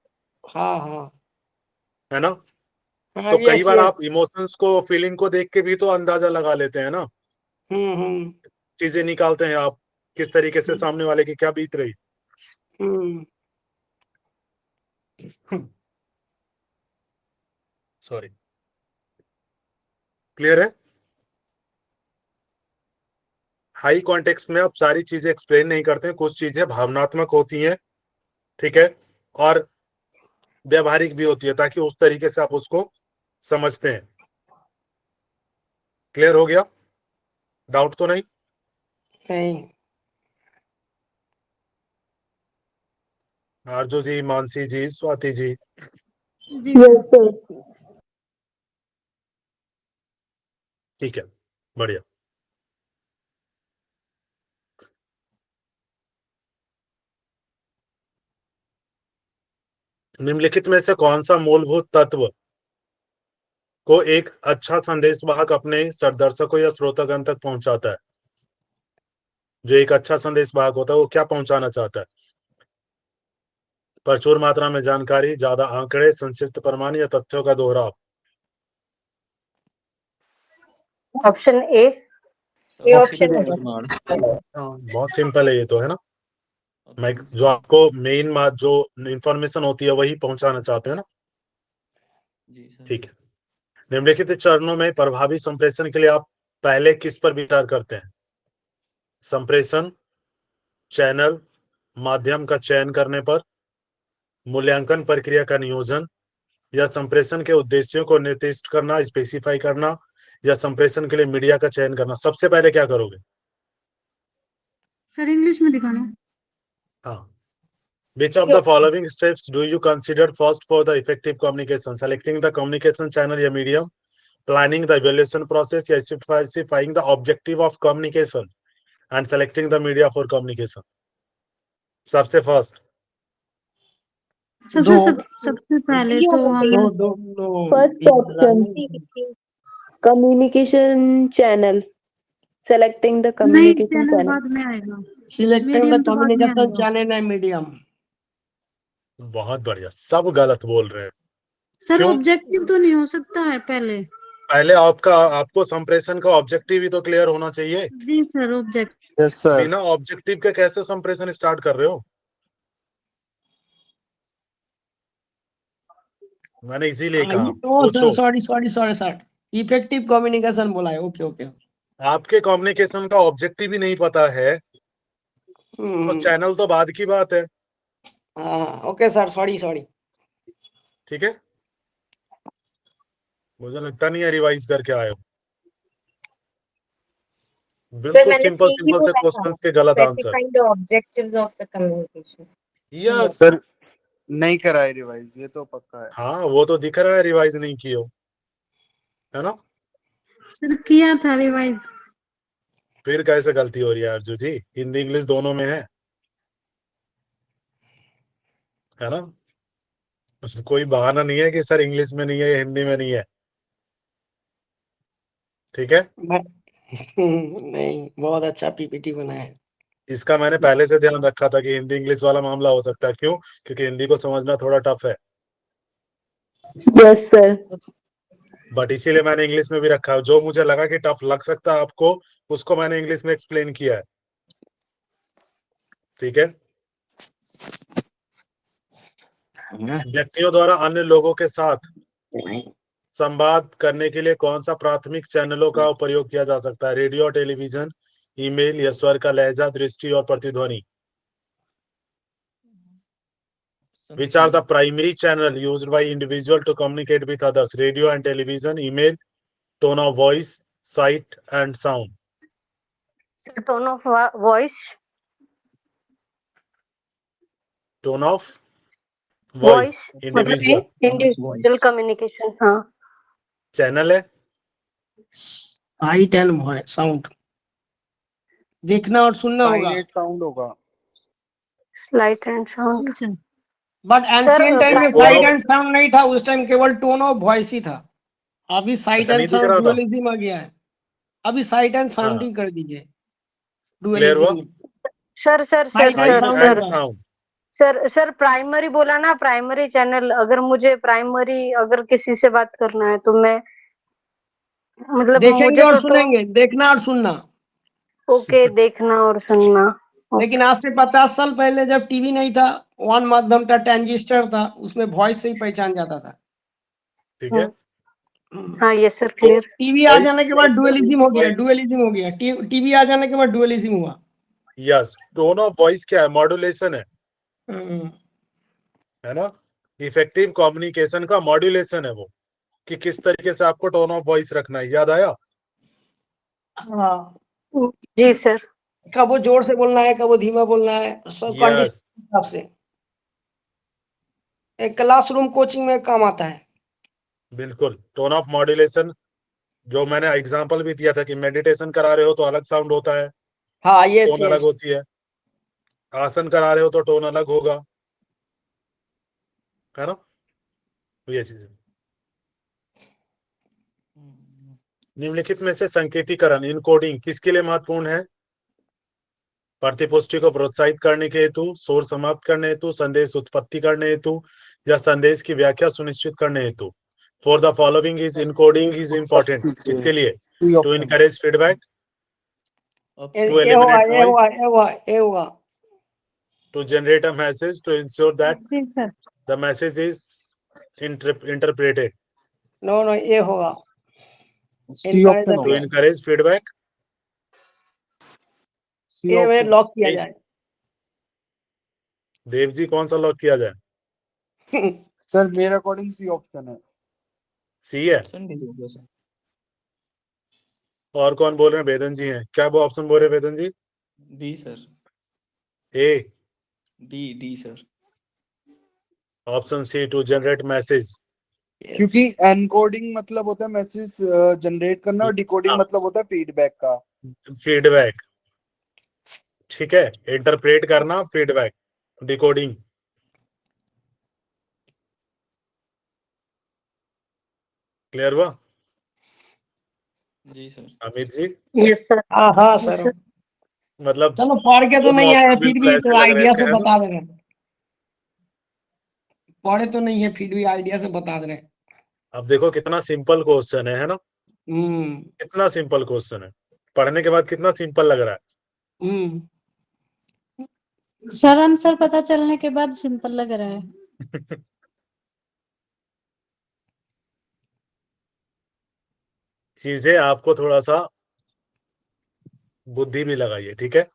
हाँ हाँ है ना? हाँ, तो कई यस बार यस। आप इमोशंस को, फीलिंग को देख के भी तो अंदाजा लगा लेते हैं ना, हम्म। चीजें निकालते हैं आप किस तरीके से सामने वाले की क्या बीत रही। हम्म। सॉरी, क्लियर है? हाई कॉन्टेक्स्ट में आप सारी चीजें एक्सप्लेन नहीं करते हैं, कुछ चीजें भावनात्मक होती हैं, ठीक है, और व्यवहारिक भी होती है, ताकि उस तरीके से आप उसको समझते हैं। क्लियर हो गया? डाउट तो नहीं? नहीं। आरजू जी, मानसी जी, स्वाति जी? जी सर। ठीक है, बढ़िया। निम्नलिखित में से कौन सा मूलभूत तत्व को एक अच्छा संदेशवाहक अपने दर्शकों या श्रोतागण तक पहुंचाता है? जो एक अच्छा संदेशवाहक होता है वो क्या पहुंचाना चाहता है? प्रचुर मात्रा में जानकारी, ज्यादा आंकड़े, संक्षिप्त प्रमाण या तथ्यों का दोहराव? ऑप्शन ए ऑप्शन है बस। बहुत सिंपल है ये तो, है ना? मैं जो आपको मेन जो इंफॉर्मेशन होती है वही पहुंचाना चाहते हैं ना। जी सर। ठीक है, निम्नलिखित चरणों में प्रभावी संप्रेषण के लिए आप पहले किस पर विचार करते हैं? संप्रेषण, चैनल, माध्यम का चयन करने पर, मूल्यांकन प्रक्रिया का नियोजन, या संप्रेषण के उद्देश्यों को निर्दिष्ट करना, स्पेसिफाई करना, या संप्रेषण के लिए मीडिया का चयन करना? सबसे पहले क्या करोगे? सर इंग्लिश में दिखाना। हाँ। Which of the following steps do you consider first for the effective communication? Selecting the communication channel या medium, planning the evaluation process, या specifying the objective of communication and selecting the media for communication? सबसे first सबसे पहले ये तो होना हम चाहिए। दो first option communication channel, selecting the नहीं, कम्युनिकेशन चैनल चैनल। बाद में आएगा। सिलेक्टिंग द मीडियम तो बाद में कम्युनिकेशन आएगा। Channel and medium. बहुत बढ़िया, सब गलत बोल रहे हैं। सर क्यों? ऑब्जेक्टिव तो नहीं हो सकता है पहले? पहले आपको संप्रेषण का ऑब्जेक्टिव ही तो क्लियर होना चाहिए। जी सर, ऑब्जेक्टिव। Yes sir. बिना ऑब्जेक्टिव के कैसे संप्रेषण स्टार्ट कर रहे हो? मैंने इसीलिए कहा सोचो। सॉरी सर, इफेक्टिव कम्युनिकेशन बोला है। Okay okay. आपके कम्युनिकेशन का ऑब्जेक्टिव ही नहीं पता है तो चैनल तो बाद की बात है। हाँ ओके सर, सॉरी। ठीक है, मुझे लगता नहीं है रिवाइज करके आए हो। सर बिल्कुल मैंने सिंपल सी ही सिंपल से बोला था, क्वेश्चन के गलत answer. Specifying the objectives of the communication. Yes sir नहीं करा है रिवाइज, ये तो पक्का है। हाँ, वो तो दिख रहा है रिवाइज नहीं की हो, है ना? सर किया था रिवाइज। फिर कैसे गलती हो रही है अर्जू जी? हिंदी इंग्लिश दोनों में है ना? कोई बहाना नहीं है कि सर इंग्लिश में नहीं है या हिंदी में नहीं है। ठीक है, नहीं, बहुत अच्छा PPT बनाया है। इसका मैंने पहले से ध्यान रखा था कि हिंदी इंग्लिश वाला मामला हो सकता है। क्यों? क्योंकि हिंदी को समझना थोड़ा टफ है। Yes sir. बट इसीलिए मैंने इंग्लिश में भी रखा है। जो मुझे लगा कि टफ लग सकता है आपको, उसको मैंने इंग्लिश में एक्सप्लेन किया है। ठीक है। व्यक्तियों द्वारा अन्य लोगों के साथ संवाद करने के लिए कौन सा प्राथमिक चैनलों का उपयोग किया जा सकता है? रेडियो और टेलीविजन, ईमेल या स्वर का लहजा, दृष्टि और प्रतिध्वनि। Which are the primary channel used by individual to communicate with others? Radio and television, email, tone of voice, sight and sound. Sir, tone of voice. Tone of voice, मतलब individual. Individual communication. हाँ, channel है site and sound, देखना और सुनना होगा। साइनेट sound होगा। Light and sound. But ancient time में Tone site of- and sound नहीं था, उस टाइम केवल टोन ऑफ वॉइस ही था। अभी साइट अच्छा, एंड नहीं दिख साउंड रहा था? डुअलिज्म आ गया है। अभी साइट एंड साउंडिंग कर दीजिए क्लियर हुआ? Dualism. Sir sir Sight sir and Sight sound sir and होगा। sound. सर प्राइमरी बोला ना, प्राइमरी चैनल। अगर मुझे प्राइमरी अगर किसी से बात करना है तो मैं मतलब देखेंगे मुझे और तो सुनेंगे, देखना और सुनना। ओके, देखना और सुनना। लेकिन आज से 50 साल पहले जब टीवी नहीं था, वन माध्यम था, ट्रांजिस्टर था, उसमें वॉइस से ही पहचान जाता था। ठीक है। हाँ ये सर क्लियर। टीवी आ जाने के बाद डुअलिज्म हो गया, डुअलिज्म हो गया। टीवी आ जाने के बाद डुअलिज्म हुआ। यस, टोन ऑफ वॉइस क्या है? मॉड्यूलेशन है ना? इफेक्टिव कम्युनिकेशन का मॉड्यूलेशन है वो, कि किस तरीके से आपको टोन ऑफ वॉइस रखना है। याद आया? हाँ, जी सर। कब वो जोर से बोलना है, कब वो धीमा बोलना है, सब कंडीशन यस, के हिसाब से। एक क्लासरूम कोचिंग में काम आता है। बिल्कुल। टोन ऑफ मॉड्यूलेशन, जो मैंने एग्जांपल भी दिया था कि मेडिटेशन करा रहे हो तो अलग साउंड होता है, हाँ, यस टोन अलग यस। होती है। आसन करा रहे हो तो टोन अलग होगा, है ना? ये चीज है। निम्नलिखित में से संकेतीकरण, इनकोडिंग किसके लिए महत्वपूर्ण है? प्रतिपुष्टि को प्रोत्साहित करने के हेतु, शोर समाप्त करने हेतु, संदेश उत्पत्ति करने हेतु, या संदेश की व्याख्या सुनिश्चित करने हेतु। For the following is encoding is important. किसके लिए? To encourage feedback, to eliminate noise, ये हुआ। to generate a message, to ensure that जी sir. the message is interpreted, no ये होगा। सी ऑप्शन to होगा। encourage feedback, ये में लॉक किया जाए। देव जी कौन सा लॉक किया जाए? सर मेरे अकॉर्डिंग सी ऑप्शन है। सी है। और कौन बोल रहे हैं? वेदन जी हैं। क्या वो ऑप्शन बोल रहे हैं Vedan ji? D sir. A, D sir. Option C, to generate message. क्योंकि एनकोडिंग मतलब होता है मैसेज जनरेट करना, और डिकोडिंग मतलब होता है फीडबैक का। फीडबैक, ठीक है। इंटरप्रेट करना, फीडबैक, डिकोडिंग। क्लियर हुआ? जी sir. Amit ji, yes sir. हाँ सर। मतलब चलो पढ़ के तो दोनों नहीं आया, ऑप्शन फिर बिल्कुल भी ऐसे तो लग रहे आइडिया थे, से है ना? बता दे रहे हैं। पढ़े तो नहीं है, फिर भी आइडिया से बता दे रहे हैं। अब देखो कितना सिंपल क्वेश्चन है ना? कितना सिंपल क्वेश्चन है, पढ़ने के बाद कितना सिंपल लग रहा है। सर आंसर पता चलने के बाद सिंपल लग रहा है। चीजें आपको थोड़ा सा बुद्धि भी लगाइए, ठीक है?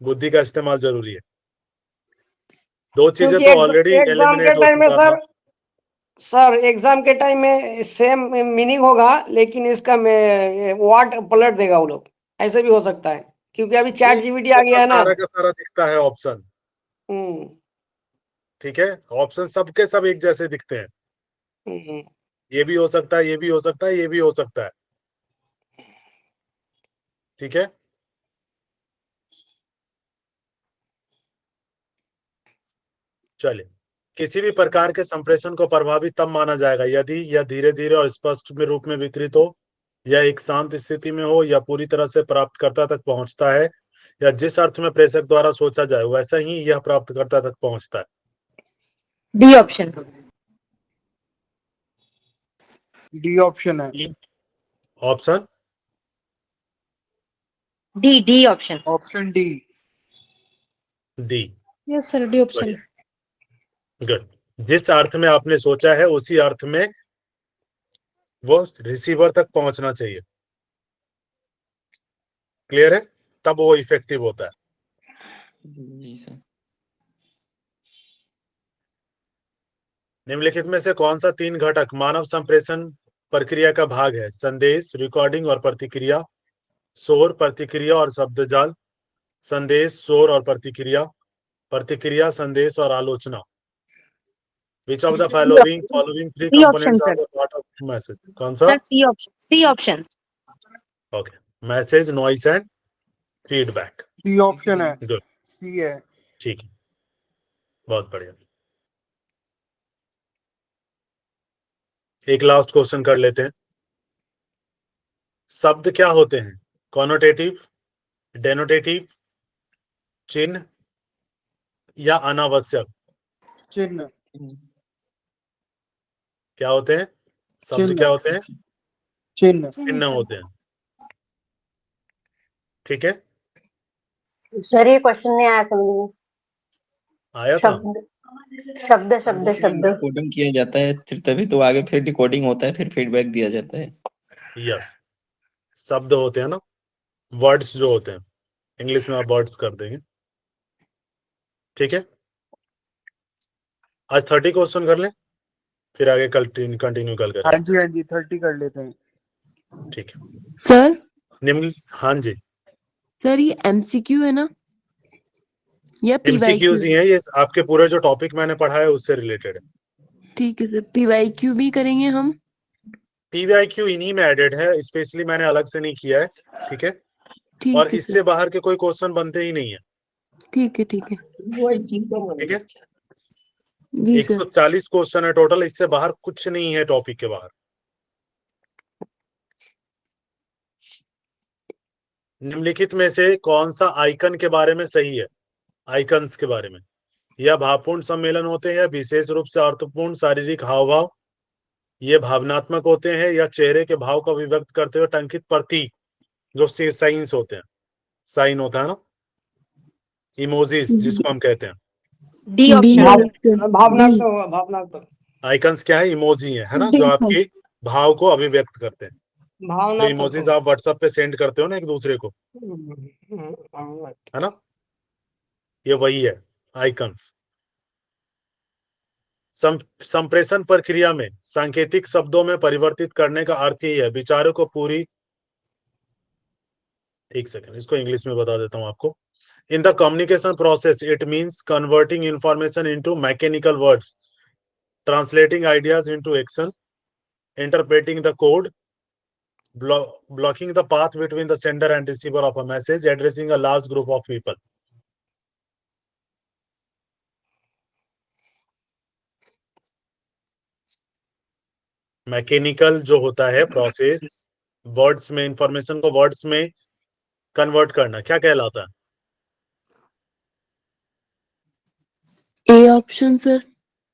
बुद्धि का इस्तेमाल जरूरी है। दो चीजें तो ऑलरेडी एग्जाम के एलिमिनेट हो टाइम में चुका था। सर एग्जाम के टाइम में सेम मीनिंग होगा, लेकिन इसका वर्ड पलट देगा वो लोग। ऐसे भी हो सकता है, क्योंकि अभी चैट जीपीटी आ गया है ना। सारा का सारा दिखता है ऑप्शन, ठीक है? ऑप्शन सबके सब एक जैसे दिखते हैं। ये भी हो सकता है, ये भी हो सकता है, ये भी हो सकता है, ठीक है? चलिए, किसी भी प्रकार के संप्रेषण को प्रभावित तब माना जाएगा यदि यह धीरे धीरे और स्पष्ट में रूप में वितरित हो, या एक शांत स्थिति में हो, या पूरी तरह से प्राप्तकर्ता तक पहुंचता है, या जिस अर्थ में प्रेषक द्वारा सोचा जाए वैसा ही यह प्राप्तकर्ता तक पहुंचता है। D option. डी ऑप्शन है। Option D option. Option D. D. Yes sir, D option. Good. जिस अर्थ में आपने सोचा है उसी अर्थ में वो रिसीवर तक पहुंचना चाहिए। क्लियर है? तब वो इफेक्टिव होता है। जी सर। निम्नलिखित में से कौन सा 3 घटक मानव संप्रेषण प्रक्रिया का भाग है? संदेश, रिकॉर्डिंग और प्रतिक्रिया, शोर, प्रतिक्रिया और शब्दजाल, संदेश, शोर और प्रतिक्रिया, प्रतिक्रिया, संदेश और आलोचना। Which of the following three C option components are sir. the part of message? कौन सा? Sir C option, C option. Okay. Message, noise and feedback. D option है। गुड। सी है। ठीक है, बहुत बढ़िया। एक लास्ट क्वेश्चन कर लेते हैं। शब्द क्या होते हैं? कॉनोटेटिव, डेनोटेटिव, चिन्ह या अनावश्यक? चिन्ह। क्या होते हैं? शब्द चिन्ह। क्या होते हैं? चिन्ह। चिन्ह होते हैं। ठीक है, सर ये क्वेश्चन नहीं आया समझ में। आया था। शब्द शब्द शब्द। कोडिंग किया जाता है फिर तभी तो आगे फिर डिकोडिंग होता है, फिर फीडबैक दिया जाता है। यस, शब्द होते हैं ना, वर्ड्स जो होते हैं, इंग्लिश में आप वर्ड्स कर देंगे। ठीक है, आज 30 क्वेश्चन कर लें, फिर आगे कल कंटिन्यू कल करें। हाँ जी 30 कर लेते हैं। ठीक है सर। निम्न। हाँ जी, सर ये एमसीक्यू है ना या एमसीक्यूज पीवाईक्यू? ही है ये, आपके पूरे जो टॉपिक मैंने पढ़ा है उससे रिलेटेड है। ठीक है सर, पीवाईक्यू भी करेंगे हम? पीवाईक्यू इन्हीं में एडेड है, स्पेशली मैंने अलग से नहीं किया है। ठीक है, ठीक और है इससे सर। बाहर के कोई क्वेश्चन बनते ही नहीं है। ठीक है, ठीक है ठीक है, जी सर। 140 क्वेश्चन है टोटल, इससे बाहर कुछ नहीं है टॉपिक के बाहर। निम्नलिखित में से कौन सा आइकन के बारे में सही है? आइकन्स के बारे में, यह भावपूर्ण सम्मेलन होते हैं, विशेष रूप से अर्थपूर्ण शारीरिक हाव भाव, ये भावनात्मक होते हैं, या चेहरे के भाव को अभिव्यक्त करते हुए टंकित प्रतीक जो साइंस होते हैं, साइन होता है ना, इमोजीज जिसको हम कहते हैं। D B option. ऑप्शन। भावनात्मक होगा, भावनात्मक। आइकन्स क्या है? इमोजी है ना, जो आपके भाव को अभिव्यक्त करते हैं। जो भावनात्मक इमोजीज आप व्हाट्सएप पे सेंड करते हो ना एक दूसरे को, होगा। है ना, ये वही है आइकन्स। संप्रेषण प्रक्रिया में सांकेतिक शब्दों में परिवर्तित करने का अर्थ ही है विचारों को पूरी। एक सेकंड, इसको इंग्लिश में बता देता हूं आपको। In the communication process it means converting information into mechanical words, translating ideas into action, interpreting the code, blocking the path between the sender and receiver of a message, addressing a large group of people. Mechanical जो होता है process, words में information को words में convert करना, क्या कहलाता है? ए option sir.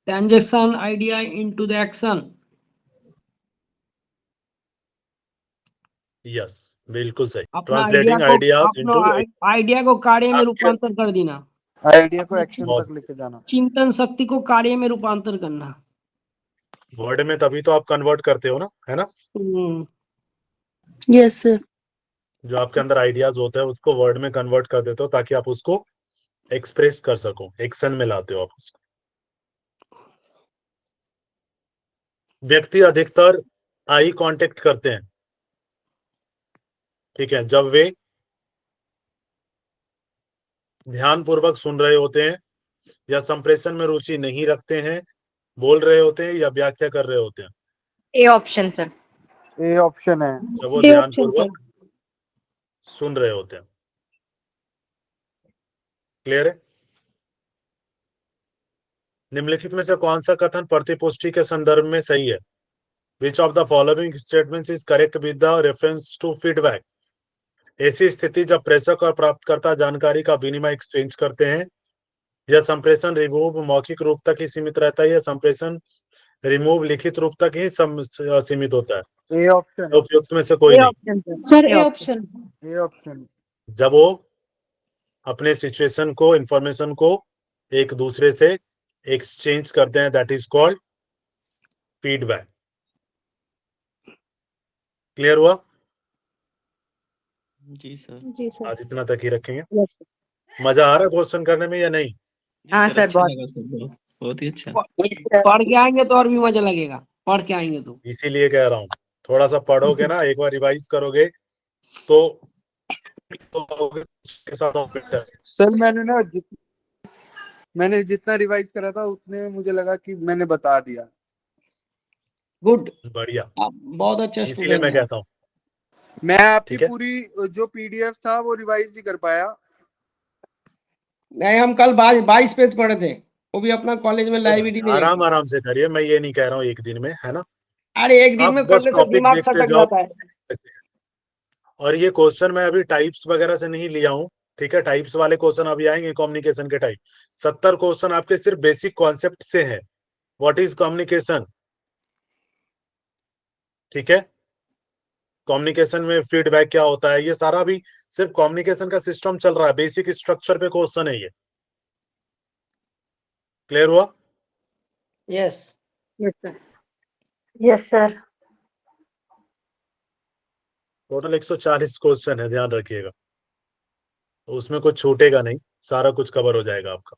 Transaction idea into the action. Yes, बिल्कुल सही। अपना ट्रांसलेटिंग आइडियाज इनटू आइडिया को कार्य में रूपांतर कर देना। आइडिया को एक्शन तक लेके जाना। चिंतन शक्ति को कार्य में रूपांतर करना। वर्ड में तभी तो आप कन्वर्ट करते हो ना, है ना। Yes sir. जो आपके अंदर आइडियाज होते हैं उसको वर्ड में कन्वर्ट कर देते हो ताकि आप उसको एक्सप्रेस कर सको, एक्शन में लाते हो आप उसको। व्यक्ति अधिकतर आई कांटेक्ट करते हैं, ठीक है, जब वे ध्यान पूर्वक सुन रहे होते हैं, या संप्रेषण में रुचि नहीं रखते हैं, बोल रहे होते हैं, या व्याख्या कर रहे होते हैं। ए ऑप्शन सर। ए ऑप्शन है। जब वो ध्यान पूर्वक सुन रहे होते हैं। क्लियर है? निम्नलिखित में से कौन सा कथन प्रतिपुष्टि के संदर्भ में सही है? Which of the following statements is correct with the reference to feedback? ऐसी स्थिति जब प्रेषक और प्राप्तकर्ता जानकारी का विनिमय एक्सचेंज करते हैं, यह संप्रेषण रिवोव मौखिक रूप तक ही सीमित रहता है, या संप्रेषण रिमूव लिखित रूप तक ही सीमित होता है। ए ऑप्शन, उपयुक्त में से कोई ए नहीं। Option sir A option. A option. जब वो अपने सिचुएशन को, इंफॉर्मेशन को एक दूसरे से एक्सचेंज करते हैं, that is called feedback. Clear हुआ? जी सर। जी सर। आज इतना तक ही रखेंगे। मजा आ रहा है क्वेश्चन करने में या नहीं? जी हाँ सर, अच्छा बहुत। लगा सर, बहुत बहुत ही अच्छा। पढ़ के आएंगे तो और भी मजा लगेगा, पढ़ के आएंगे तो। इसीलिए कह रहा हूँ, थोड़ा सा पढ़ोगे ना, एक बार रिवाइज करोगे तो के साथ और better। सर मैंने जितना रिवाइज करा था उतने मुझे लगा कि मैंने बता दिया। गुड, बढ़िया, आप बहुत अच्छा इसीलिए स्टूडेंट मैं हैं। कहता हूँ। मैं आपकी ठीक है। पूरी जो पीडीएफ था वो रिवाइज नहीं कर पाया। नहीं, हम कल 22 पेज पढ़े थे, वो भी अपना कॉलेज में लाइब्रेरी में आराम जाके। आराम से करिए, मैं ये नहीं कह रहा हूँ एक दिन में, है ना। अरे एक दिन आप में बस करने से टॉपिक दिमाग देखते सटक जाओ। जाता है। और ये क्वेश्चन मैं अभी टाइप्स वगैरह से नहीं लिया हूँ, ठीक है। टाइप्स वाले क्वेश्चन अभी आएंगे, कम्युनिकेशन के टाइप। 70 क्वेश्चन आपके सिर्फ बेसिक कॉन्सेप्ट से है। व्हाट इज कम्युनिकेशन, ठीक है। कम्युनिकेशन में फीडबैक क्या होता है, ये सारा भी सिर्फ कम्युनिकेशन का सिस्टम चल रहा है, बेसिक स्ट्रक्चर पे क्वेश्चन है ये। क्लियर हुआ? Yes. Yes sir. Yes sir. Total 140 question है, ध्यान रखिएगा। तो उसमें कुछ छूटेगा नहीं, सारा कुछ कवर हो जाएगा आपका।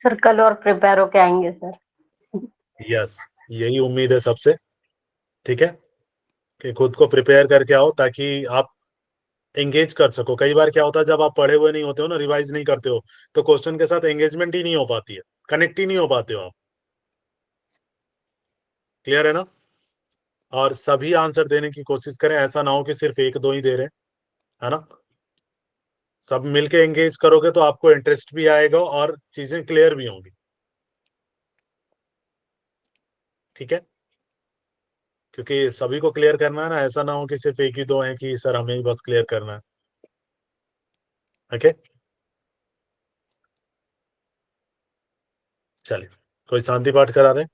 सर कल और प्रिपेयर होके आएंगे सर। यस, यही उम्मीद है सबसे, ठीक है, कि खुद को प्रिपेयर करके आओ ताकि आप एंगेज कर सको। कई बार क्या होता है, जब आप पढ़े हुए नहीं होते हो ना, रिवाइज नहीं करते हो, तो क्वेश्चन के साथ एंगेजमेंट ही नहीं हो पाती है, कनेक्ट ही नहीं हो पाते हो आप। क्लियर है ना? और सभी आंसर देने की कोशिश करें, ऐसा ना हो कि सिर्फ एक दो ही दे रहे हैं, है ना। सब मिलके एंगेज करोगे तो आपको इंटरेस्ट भी आएगा और चीजें क्लियर भी होंगी, ठीक है। क्योंकि सभी को क्लियर करना है ना, ऐसा ना हो कि सिर्फ एक ही दो है कि सर हमें ही बस क्लियर करना है। ओके, चलिए, कोई शांति पाठ करा रहे हैं?